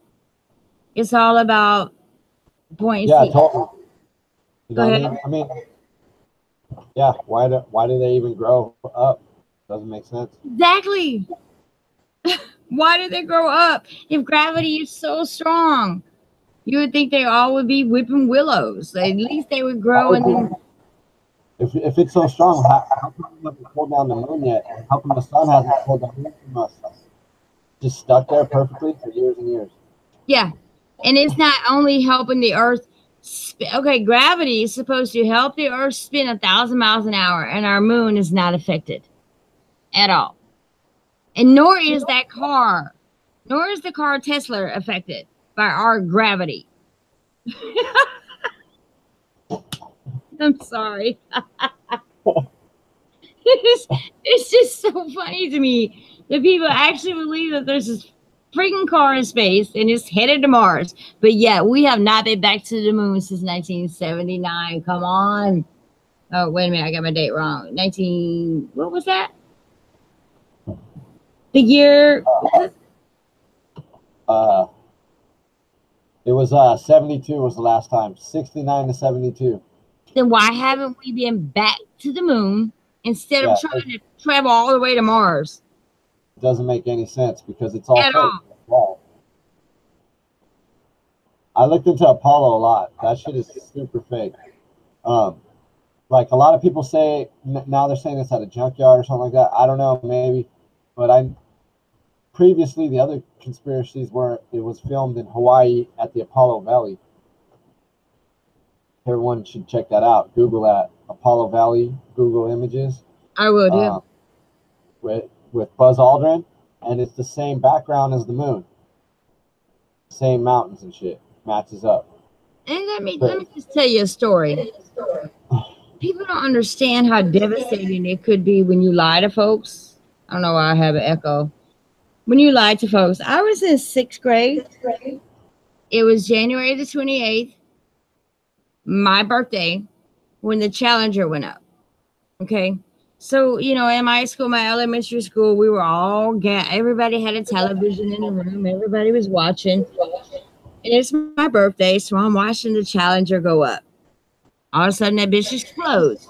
It's all about buoyancy. yeah, totally. You Go know ahead. what I mean? Yeah, why do they even grow up? Doesn't make sense. Exactly. Why do they grow up if gravity is so strong? You would think they all would be whipping willows. At least they would grow and then. If it's so strong, how come we haven't pulled down the moon yet? How come the sun hasn't pulled down from us? Just stuck there perfectly for years and years. Yeah. And it's not only helping the earth. Okay, gravity is supposed to help the earth spin 1,000 miles an hour, and our moon is not affected at all. And nor is the car Tesla affected by our gravity. I'm sorry. It's just so funny to me that people actually believe that there's this freaking car in space and it's headed to Mars. But yeah, we have not been back to the moon since 1979. Come on. Oh, wait a minute. I got my date wrong. What was that? The year. It was 72 was the last time. 69 to 72. Then why haven't we been back to the moon instead of trying to travel all the way to Mars? It doesn't make any sense because it's all At fake. Wow. I looked into Apollo a lot. That shit is super fake. Like a lot of people say now, they're saying it's at a junkyard or something like that. I don't know, maybe, but previously the other conspiracies were it was filmed in Hawaii at the Apollo Valley. Everyone should check that out. Google that, Apollo Valley, Google Images. I will do. With Buzz Aldrin, and it's the same background as the moon. Same mountains and shit. Matches up. And let me just tell you a story. People don't understand how devastating it could be when you lie to folks. I don't know why I have an echo. When you lie to folks. I was in 6th grade. It was January the 28th, my birthday, when the Challenger went up. Okay. So, you know, in my school, my elementary school, we were all everybody had a television in the room. Everybody was watching. And it's my birthday, so I'm watching the Challenger go up. All of a sudden, that bitch explodes.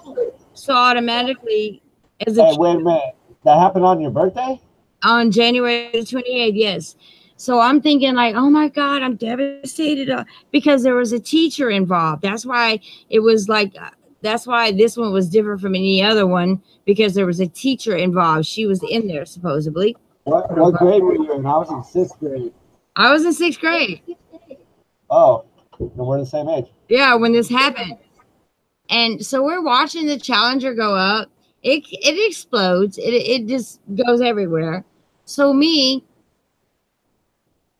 So automatically, hey, wait a minute. That happened on your birthday? On January 28th, yes. So I'm thinking like, oh my God, I'm devastated because there was a teacher involved. That's why it was like, that's why this one was different from any other one, because there was a teacher involved. She was in there supposedly. What grade were you in? I was in 6th grade. I was in 6th grade. Oh, then we're the same age. Yeah, when this happened. And so we're watching the Challenger go up. It explodes. It just goes everywhere. So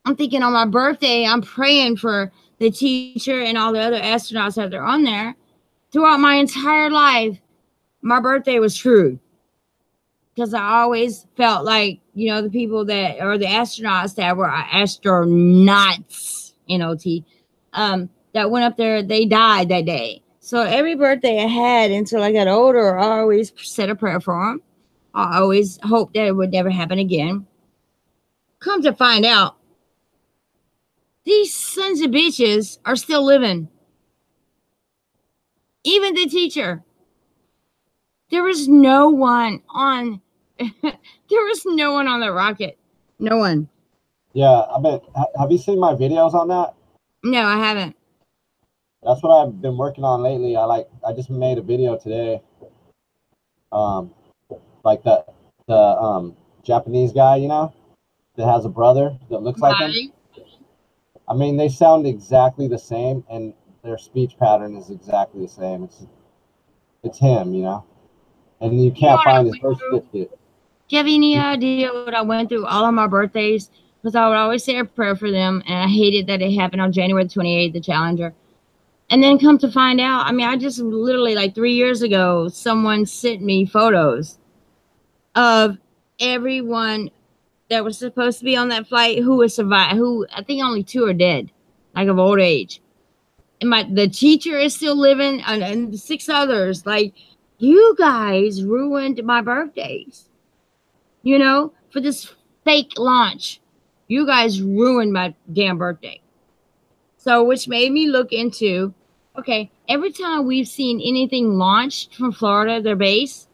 I'm thinking on my birthday, I'm praying for the teacher and all the other astronauts that are on there. Throughout my entire life, my birthday was true. Because I always felt like, you know, the people that are the astronauts that were astronauts, N-O-T, that went up there, they died that day. So every birthday I had until I got older, I always said a prayer for them. I always hoped that it would never happen again. Come to find out, These sons of bitches are still living. Even the teacher. There was no one on there was no one on the rocket. No one. Yeah, I bet. Have you seen my videos on that? No, I haven't. That's what I've been working on lately. I just made a video today. Like the Japanese guy, you know, that has a brother that looks like him. I mean, they sound exactly the same, and their speech pattern is exactly the same. It's him, you know, and you can't find his birth certificate. Do you have any idea what I went through all of my birthdays? Because I would always say a prayer for them, and I hated that it happened on January 28th, the Challenger. And then come to find out, I mean, I just literally like 3 years ago, someone sent me photos of everyone that was supposed to be on that flight who was survived, who I think only 2 are dead, like of old age. And the teacher is still living, and 6 others. Like, you guys ruined my birthdays, you know, for this fake launch. You guys ruined my damn birthday. So, which made me look into, okay, every time we've seen anything launched from Florida, their base,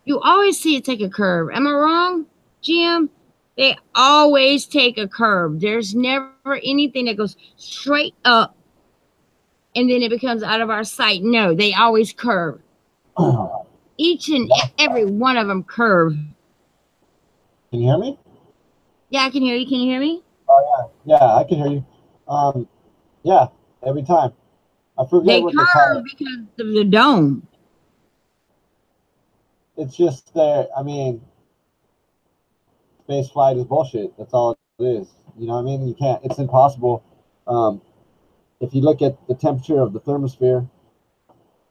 you always see it take a curve. Am I wrong, Jim? They always take a curve. There's never anything that goes straight up and then it becomes out of our sight. No, they always curve. Each and every one of them curve. Can you hear me? Yeah, I can hear you. Can you hear me? Oh yeah, I can hear you. Yeah, every time. I forget They what they call curve it. because of the dome. It's just there. I mean, space flight is bullshit. That's all it is. You know what I mean? You can't. It's impossible. If you look at the temperature of the thermosphere,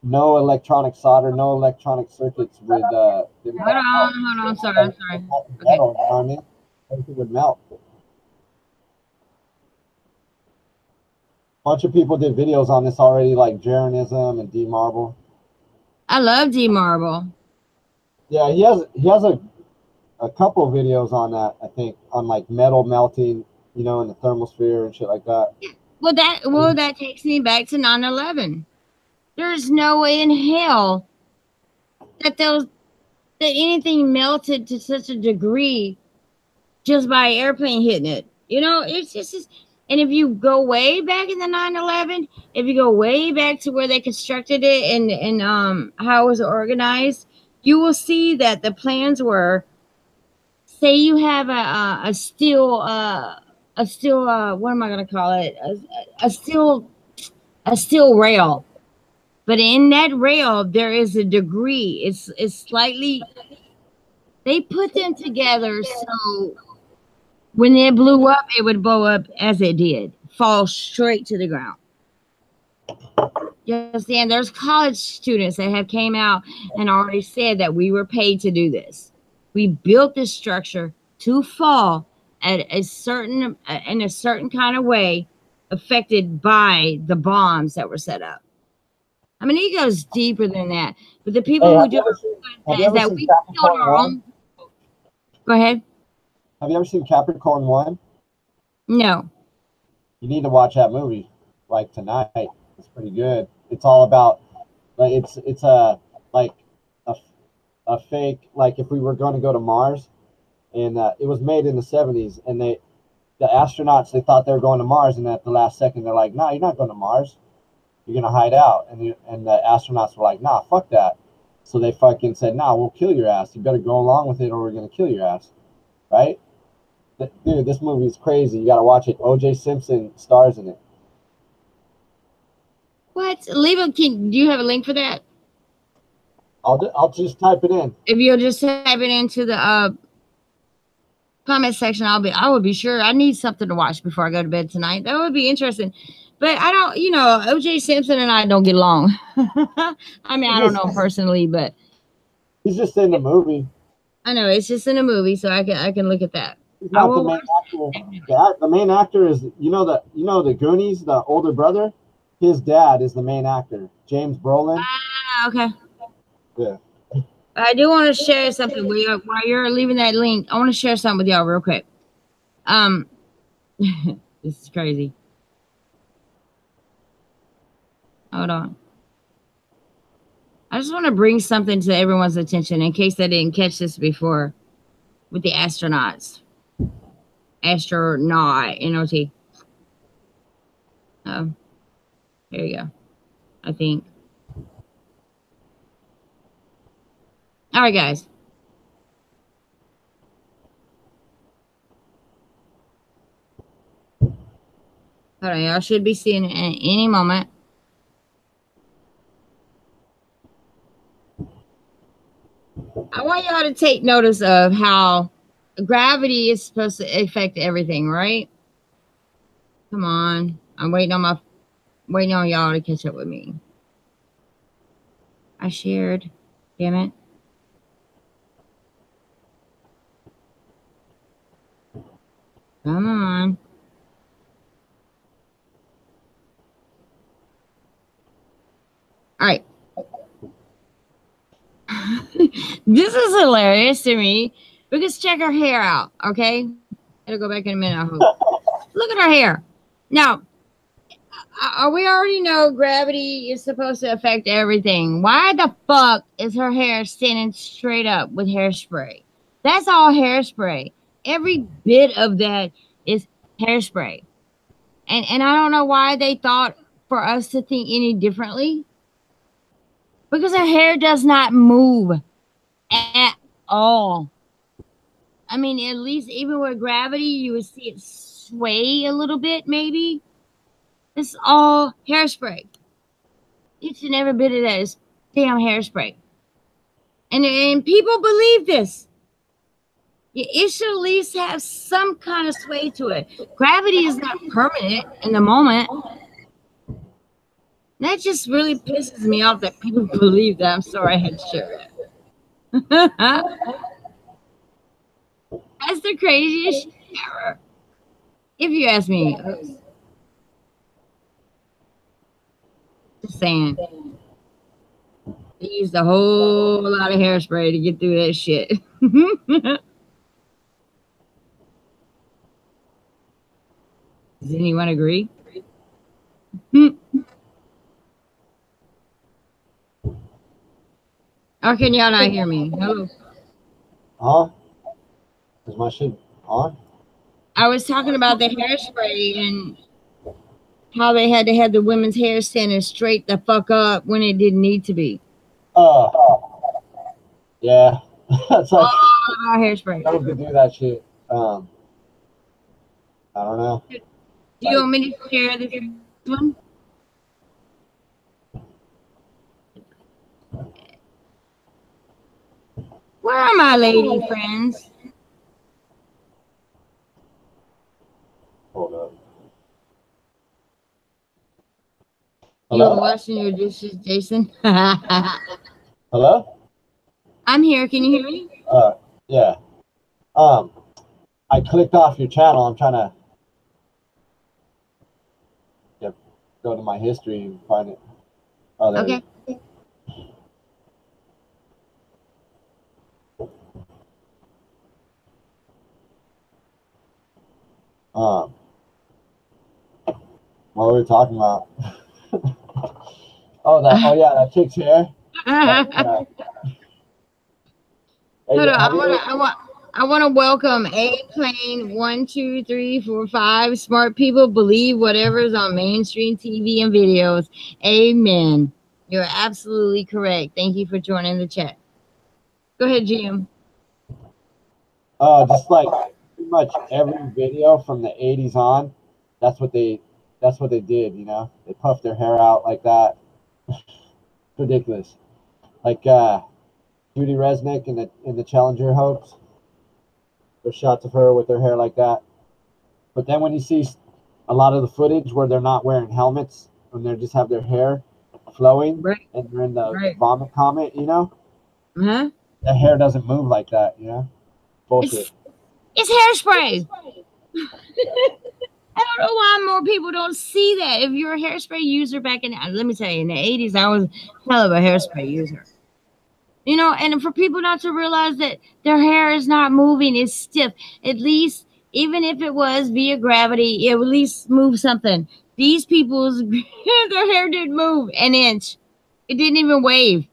no electronic solder, no electronic circuits would. Hold on. Sorry. Okay. Metal, you know what I mean? Everything would melt. A bunch of people did videos on this already, like Jeranism and D Marble. I love D Marble. Yeah, he has a couple videos on that, I think, on like metal melting, you know, in the thermosphere and shit like that. Well, that takes me back to 9/11. There's no way in hell that anything melted to such a degree just by an airplane hitting it. You know, it's just. And if you go way back in the 9/11, if you go way back to where they constructed it and how it was organized, you will see that the plans were, say you have a steel what am I gonna call it, a steel rail, but in that rail there is a degree. It's slightly. They put them together so when it blew up, it would blow up as it did, fall straight to the ground. You understand? There's college students that have came out and already said that we were paid to do this. We built this structure to fall at in a certain kind of way, affected by the bombs that were set up. I mean, it goes deeper than that. But the people who do is that we build our own. Go ahead. Have you ever seen Capricorn 1? No. You need to watch that movie, like tonight. It's pretty good. It's all about, like, it's a fake, like if we were going to go to Mars, and it was made in the 70s, and the astronauts, they thought they were going to Mars, and at the last second they're like, nah, you're not going to Mars. You're going to hide out. And the astronauts were like, nah, fuck that. So they fucking said, nah, we'll kill your ass. You better go along with it or we're going to kill your ass. Right? Dude, this movie is crazy. You got to watch it. O.J. Simpson stars in it. What? Do you have a link for that? I'll just type it in. If you'll just type it into the comment section, I would be sure. I need something to watch before I go to bed tonight. That would be interesting. But I don't, O.J. Simpson and I don't get along. I mean, I don't know personally, but he's just in the movie. I know it's just in a movie, so I can look at that. He's not the main actor. The main actor is the Goonies, the older brother. His dad is the main actor, James Brolin. Okay. Yeah. I do want to share something while you're leaving that link. I want to share something with y'all real quick. This is crazy. Hold on. I just want to bring something to everyone's attention in case they didn't catch this before with the astronauts. Astronaut, N-O-T. Oh, there you go. I think. All right, guys. Hold on, y'all should be seeing it at any moment. I want y'all to take notice of how gravity is supposed to affect everything, right? Come on. I'm waiting on y'all to catch up with me. I shared. Damn it. Come on. All right. This is hilarious to me because check her hair out, okay? It'll go back in a minute, I hope. Look at her hair. Now, we already know gravity is supposed to affect everything. Why the fuck is her hair standing straight up with hairspray? That's all hairspray. Every bit of that is hairspray. And I don't know why they thought for us to think any differently. Because her hair does not move at all. I mean, at least even with gravity, you would see it sway a little bit, maybe. It's all hairspray. Each and every bit of that is damn hairspray. And people believe this. It should at least have some kind of sway to it. Gravity is not permanent in the moment. That just really pisses me off that people believe that. I'm sorry I had to share that. That's the craziest shit ever. If you ask me. Just saying. They used a whole lot of hairspray to get through that shit. Does anyone agree? Or can y'all not hear me? Hello? Huh? Is my shit on? I was talking about the hairspray and how they had to have the women's hair standing straight the fuck up when it didn't need to be. Yeah. That's like hairspray. I to do that shit. I don't know. Do you want me to share this one? Where are my lady friends? Hold up. You were washing your dishes, Jason? Hello? I'm here. Can you hear me? Yeah. I clicked off your channel. I'm trying to go to my history and find it. Oh, there okay. What were we talking about? Oh, that chick's hair. Hold on, I want to welcome A-Plane 1, 2, 3, 4, 5. Smart people believe whatever's on mainstream TV and videos. Amen. You're absolutely correct. Thank you for joining the chat. Go ahead, Jim. Just like pretty much every video from the 80s on, that's what they did, you know. They puffed their hair out like that. Ridiculous. Like Judy Resnick in the Challenger hoax. There's shots of her with her hair like that. But then when you see a lot of the footage where they're not wearing helmets and they just have their hair flowing and they're in the vomit comment, you know, the hair doesn't move like that, you know. Bullshit. It's hairspray. I don't know why more people don't see that. If you're a hairspray user back in, let me tell you, in the 80s, I was a hell of a hairspray user. You know, and for people not to realize that their hair is not moving, it's stiff. At least, even if it was via gravity, it would at least move something. These people's their hair didn't move an inch. It didn't even wave.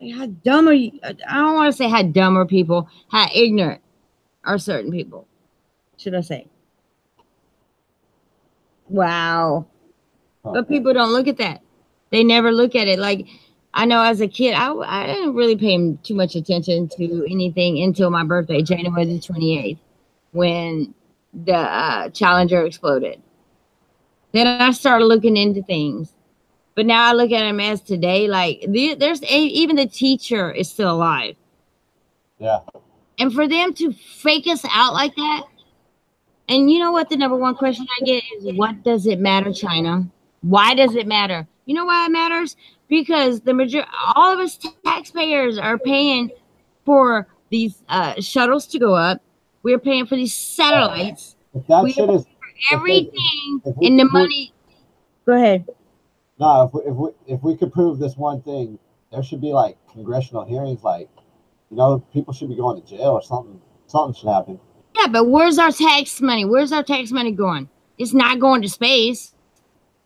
Like, how dumb are you? I don't want to say how dumb are people. How ignorant are certain people? Should I say? Wow. But people don't look at that. They never look at it. Like, I know as a kid, I didn't really pay too much attention to anything until my birthday, January the 28th, when the Challenger exploded. Then I started looking into things. But now I look at them as today, like, even the teacher is still alive. Yeah. And for them to fake us out like that, and you know what the number one question I get is, what does it matter, China? Why does it matter? You know why it matters? Because all of us taxpayers are paying for these shuttles to go up. We're paying for these satellites. If that shit is everything in the money. Go ahead. No, if we could prove this one thing, there should be like congressional hearings, like, you know, people should be going to jail or something. Something should happen. Yeah, but where's our tax money? Where's our tax money going? It's not going to space.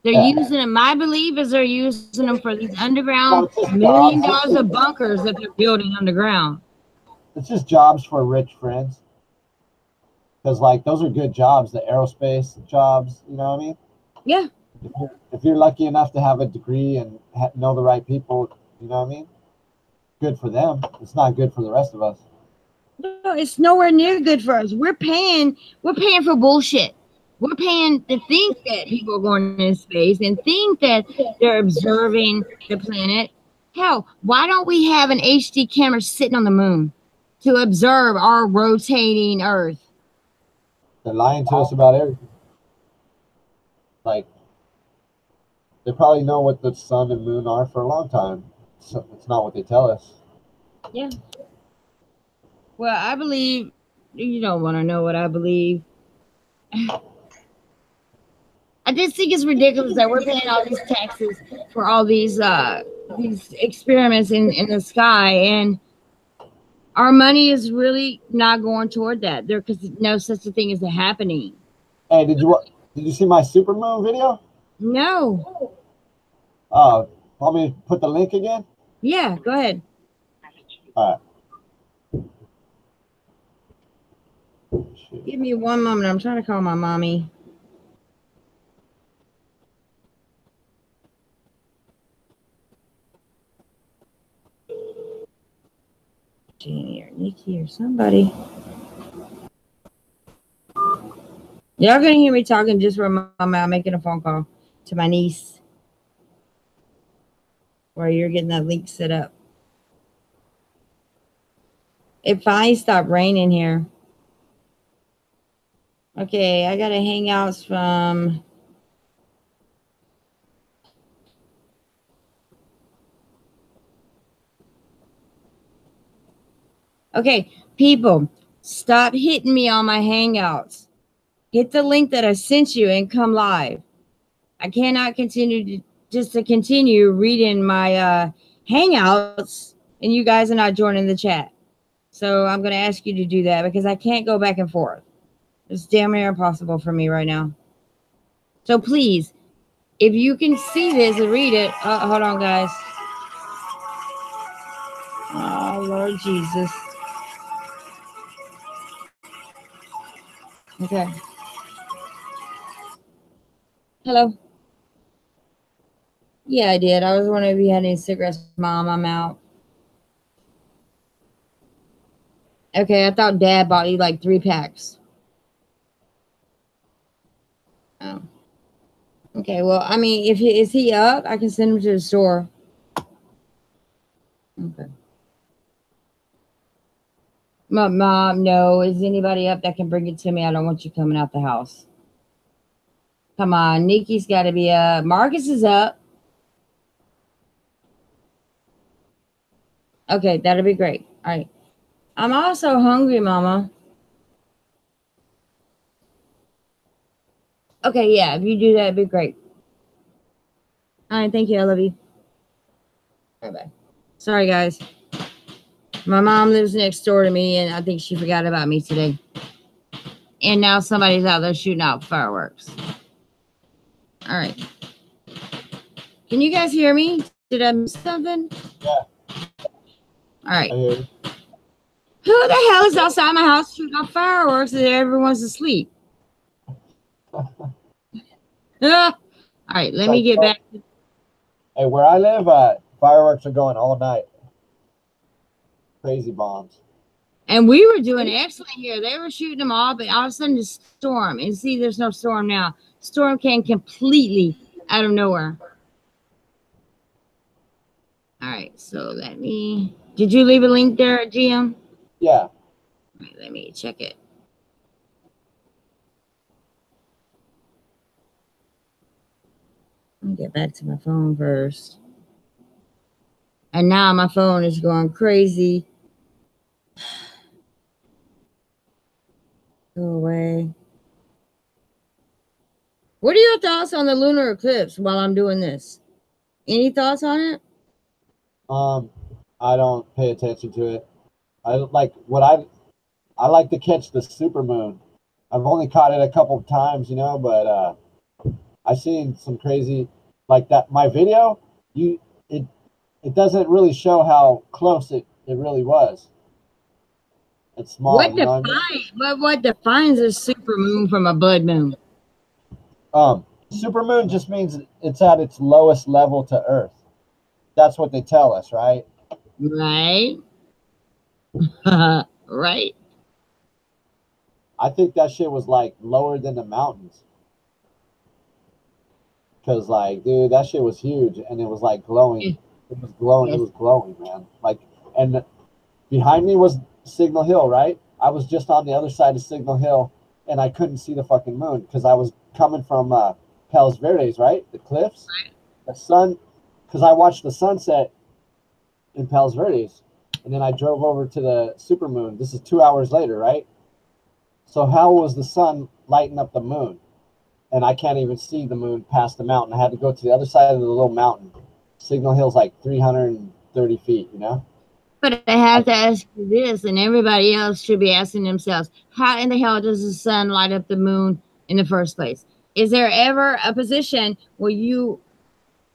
They're using them. My belief is they're using them for these underground $1 million of bunkers that they're building underground. It's just jobs for rich friends. Because, like, those are good jobs, the aerospace jobs, you know what I mean? Yeah. If you're lucky enough to have a degree and know the right people, you know what I mean? Good for them. It's not good for the rest of us. No, it's nowhere near good for us. We're paying for bullshit. We're paying to think that people are going into space and think that they're observing the planet. Hell, why don't we have an HD camera sitting on the moon to observe our rotating Earth? They're lying to us about everything. Like, they probably know what the sun and moon are for a long time. So it's not what they tell us. Yeah. Well, I believe, you don't want to know what I believe. I just think it's ridiculous that we're paying all these taxes for all these experiments in the sky, and our money is really not going toward that. Because no such a thing is happening. Hey, did you see my supermoon video? No. Want me to put the link again? Yeah, go ahead. All right. Give me one moment. I'm trying to call my mommy. Jeannie or Nikki or somebody. Y'all gonna hear me talking just for I'm making a phone call to my niece where you're getting that link set up. It finally stopped raining here. Okay, I got a hangouts from okay, people, stop hitting me on my hangouts. Hit the link that I sent you and come live. I cannot continue to continue reading my hangouts and you guys are not joining the chat. So I'm going to ask you to do that because I can't go back and forth. It's damn near impossible for me right now. So please, if you can see this and read it. Hold on, guys. Oh, Lord Jesus. Okay. Hello. Yeah, I did. I was wondering if you had any cigarettes. Mom, I'm out. Okay, I thought Dad bought you like 3 packs. Oh. Okay, well, I mean, is he up? I can send him to the store. Okay. Mom, no. Is anybody up that can bring it to me? I don't want you coming out the house. Come on, Nikki's got to be up. Marcus is up. Okay, that'll be great. All right. I'm also hungry, Mama. Okay, yeah, if you do that, it'd be great. All right, thank you. I love you. Bye-bye. Sorry, guys. My mom lives next door to me, and I think she forgot about me today. And now somebody's out there shooting out fireworks. All right. Can you guys hear me? Did I miss something? Yeah. All right. I hear you. Who the hell is outside my house shooting off fireworks and everyone's asleep? All right, let me get back. Hey, where I live, fireworks are going all night. Crazy bombs. And we were doing excellent here. They were shooting them all, but all of a sudden the storm. And see, there's no storm now. Storm came completely out of nowhere. All right, so let me. Did you leave a link there, GM? Yeah. All right, let me check it. Let me get back to my phone first. And now my phone is going crazy. Go away. What are your thoughts on the lunar eclipse while I'm doing this? Any thoughts on it? I don't pay attention to it. I like to catch the supermoon. I've only caught it a couple of times, you know, but I've seen some crazy like that. My video, it doesn't really show how close it really was. It's small. What defines a supermoon from a blood moon? Supermoon just means it's at its lowest level to Earth. That's what they tell us, right? Right. Right. I think that shit was like lower than the mountains. Cause like, dude, that shit was huge and it was like glowing. It was glowing. It was glowing, man. Like, and behind me was Signal Hill, right? I was just on the other side of Signal Hill and I couldn't see the fucking moon because I was coming from Palos Verdes, right? The cliffs. The sun, because I watched the sunset in Palos Verdes and then I drove over to the supermoon. This is 2 hours later, right? So how was the sun lighting up the moon? And I can't even see the moon past the mountain. I had to go to the other side of the little mountain. Signal Hill's like 330 feet, you know? But I have to ask you this, and everybody else should be asking themselves, how in the hell does the sun light up the moon in the first place? Is there ever a position where you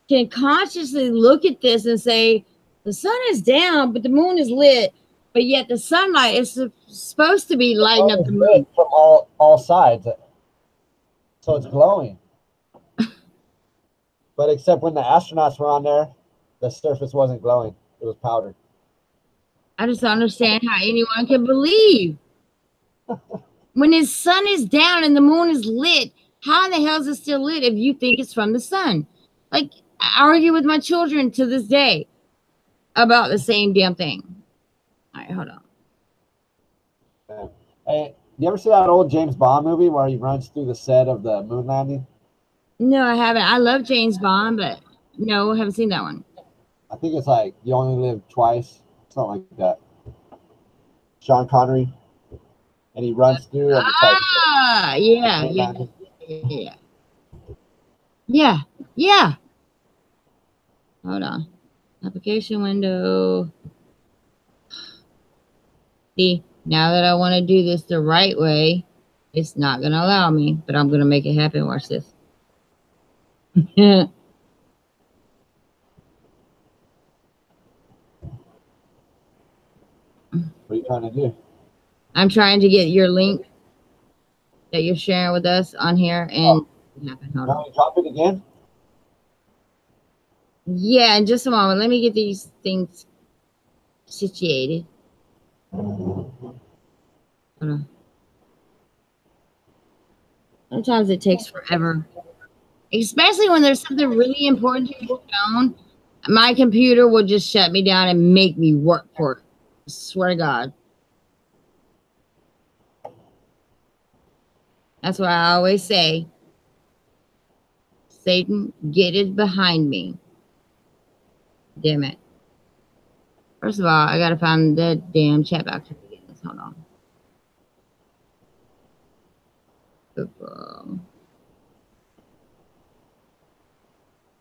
can consciously look at this and say, the sun is down, but the moon is lit, but yet the sunlight is supposed to be lighting up the moon? From all sides. So it's glowing. But except when the astronauts were on there, the surface wasn't glowing. It was powder. I just don't understand how anyone can believe. When the sun is down and the moon is lit, how in the hell is it still lit if you think it's from the sun? Like, I argue with my children to this day about the same damn thing. All right, hold on. Hey, you ever see that old James Bond movie where he runs through the set of the moon landing? No, I haven't. I love James Bond, but no, I haven't seen that one. I think it's like You Only Live Twice, something like that. Sean Connery, and he runs through. And it's like, yeah. Hold on. Application window. See, now that I want to do this the right way, it's not going to allow me, but I'm going to make it happen. Watch this. What are you trying to do? I'm trying to get your link that you're sharing with us on here and hold on. Drop it again? Yeah, in just a moment. Let me get these things situated. Hold on. Sometimes it takes forever. Especially when there's something really important to your phone. My computer will just shut me down and make me work for it. I swear to God. That's why I always say, Satan, get it behind me. Damn it. First of all, I gotta find the damn chat box. Hold on.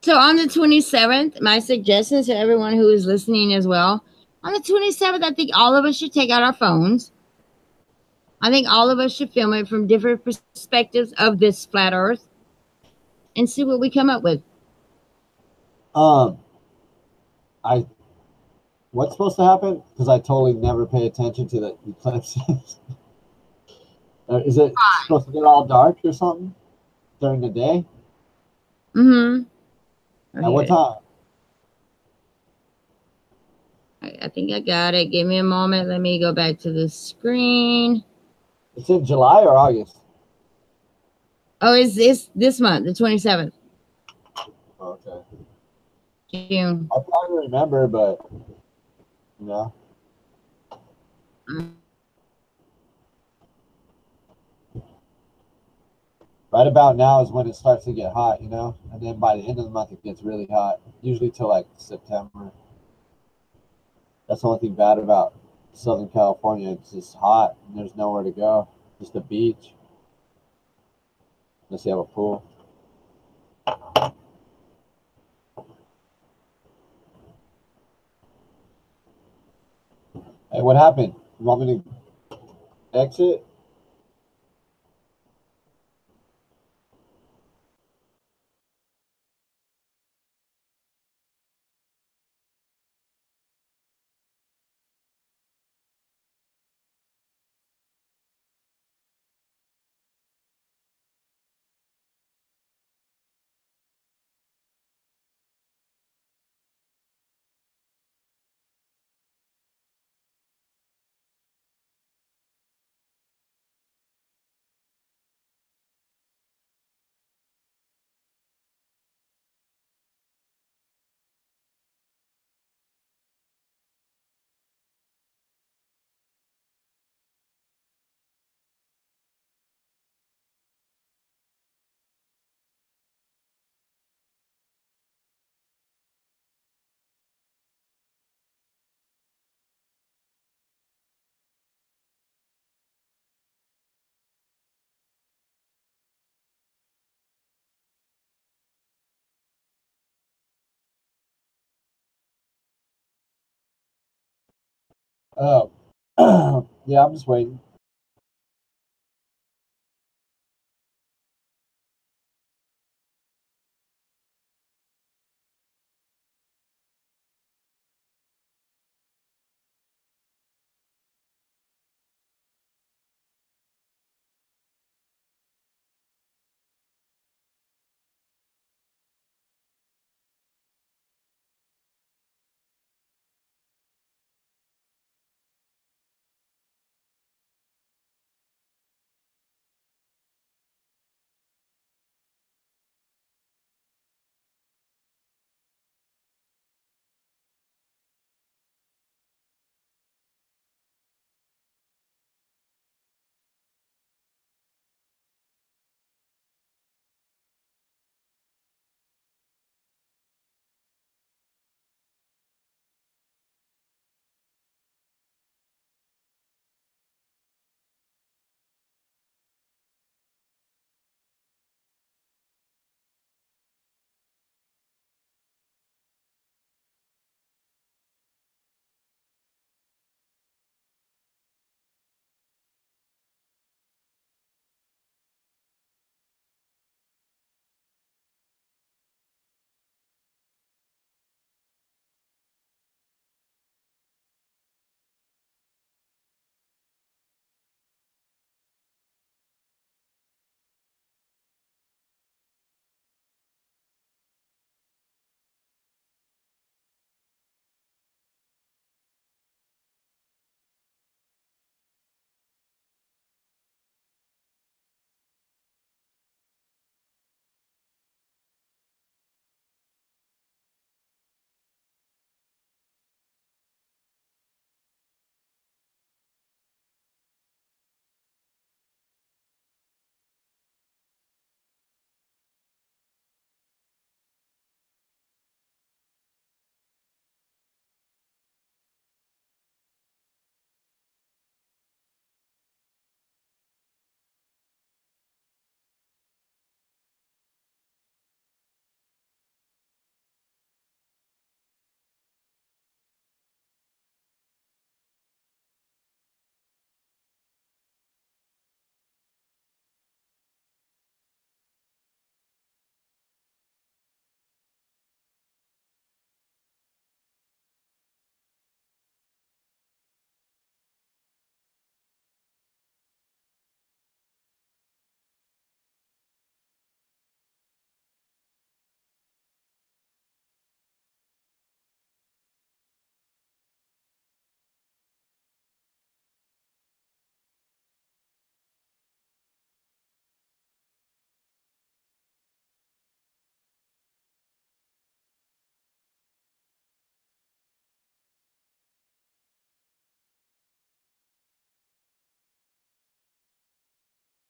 So on the 27th, my suggestion to everyone who is listening as well, on the 27th, I think all of us should take out our phones. I think all of us should film it from different perspectives of this flat earth and see what we come up with. What's supposed to happen? Because I totally never pay attention to the eclipses. Is it supposed to get all dark or something during the day? Mm-hmm. At what time? I think I got it. Give me a moment. Let me go back to the screen. It's in July or August? Oh, it's this month, the 27th. Okay. June. I'll probably remember, but you know. Right about now is when it starts to get hot, you know, and then by the end of the month it gets really hot. Usually till like September. That's the only thing bad about Southern California. It's just hot and there's nowhere to go. Just a beach. Unless you have a pool. Hey, what happened? You want me to exit? Oh, yeah, I'm just waiting.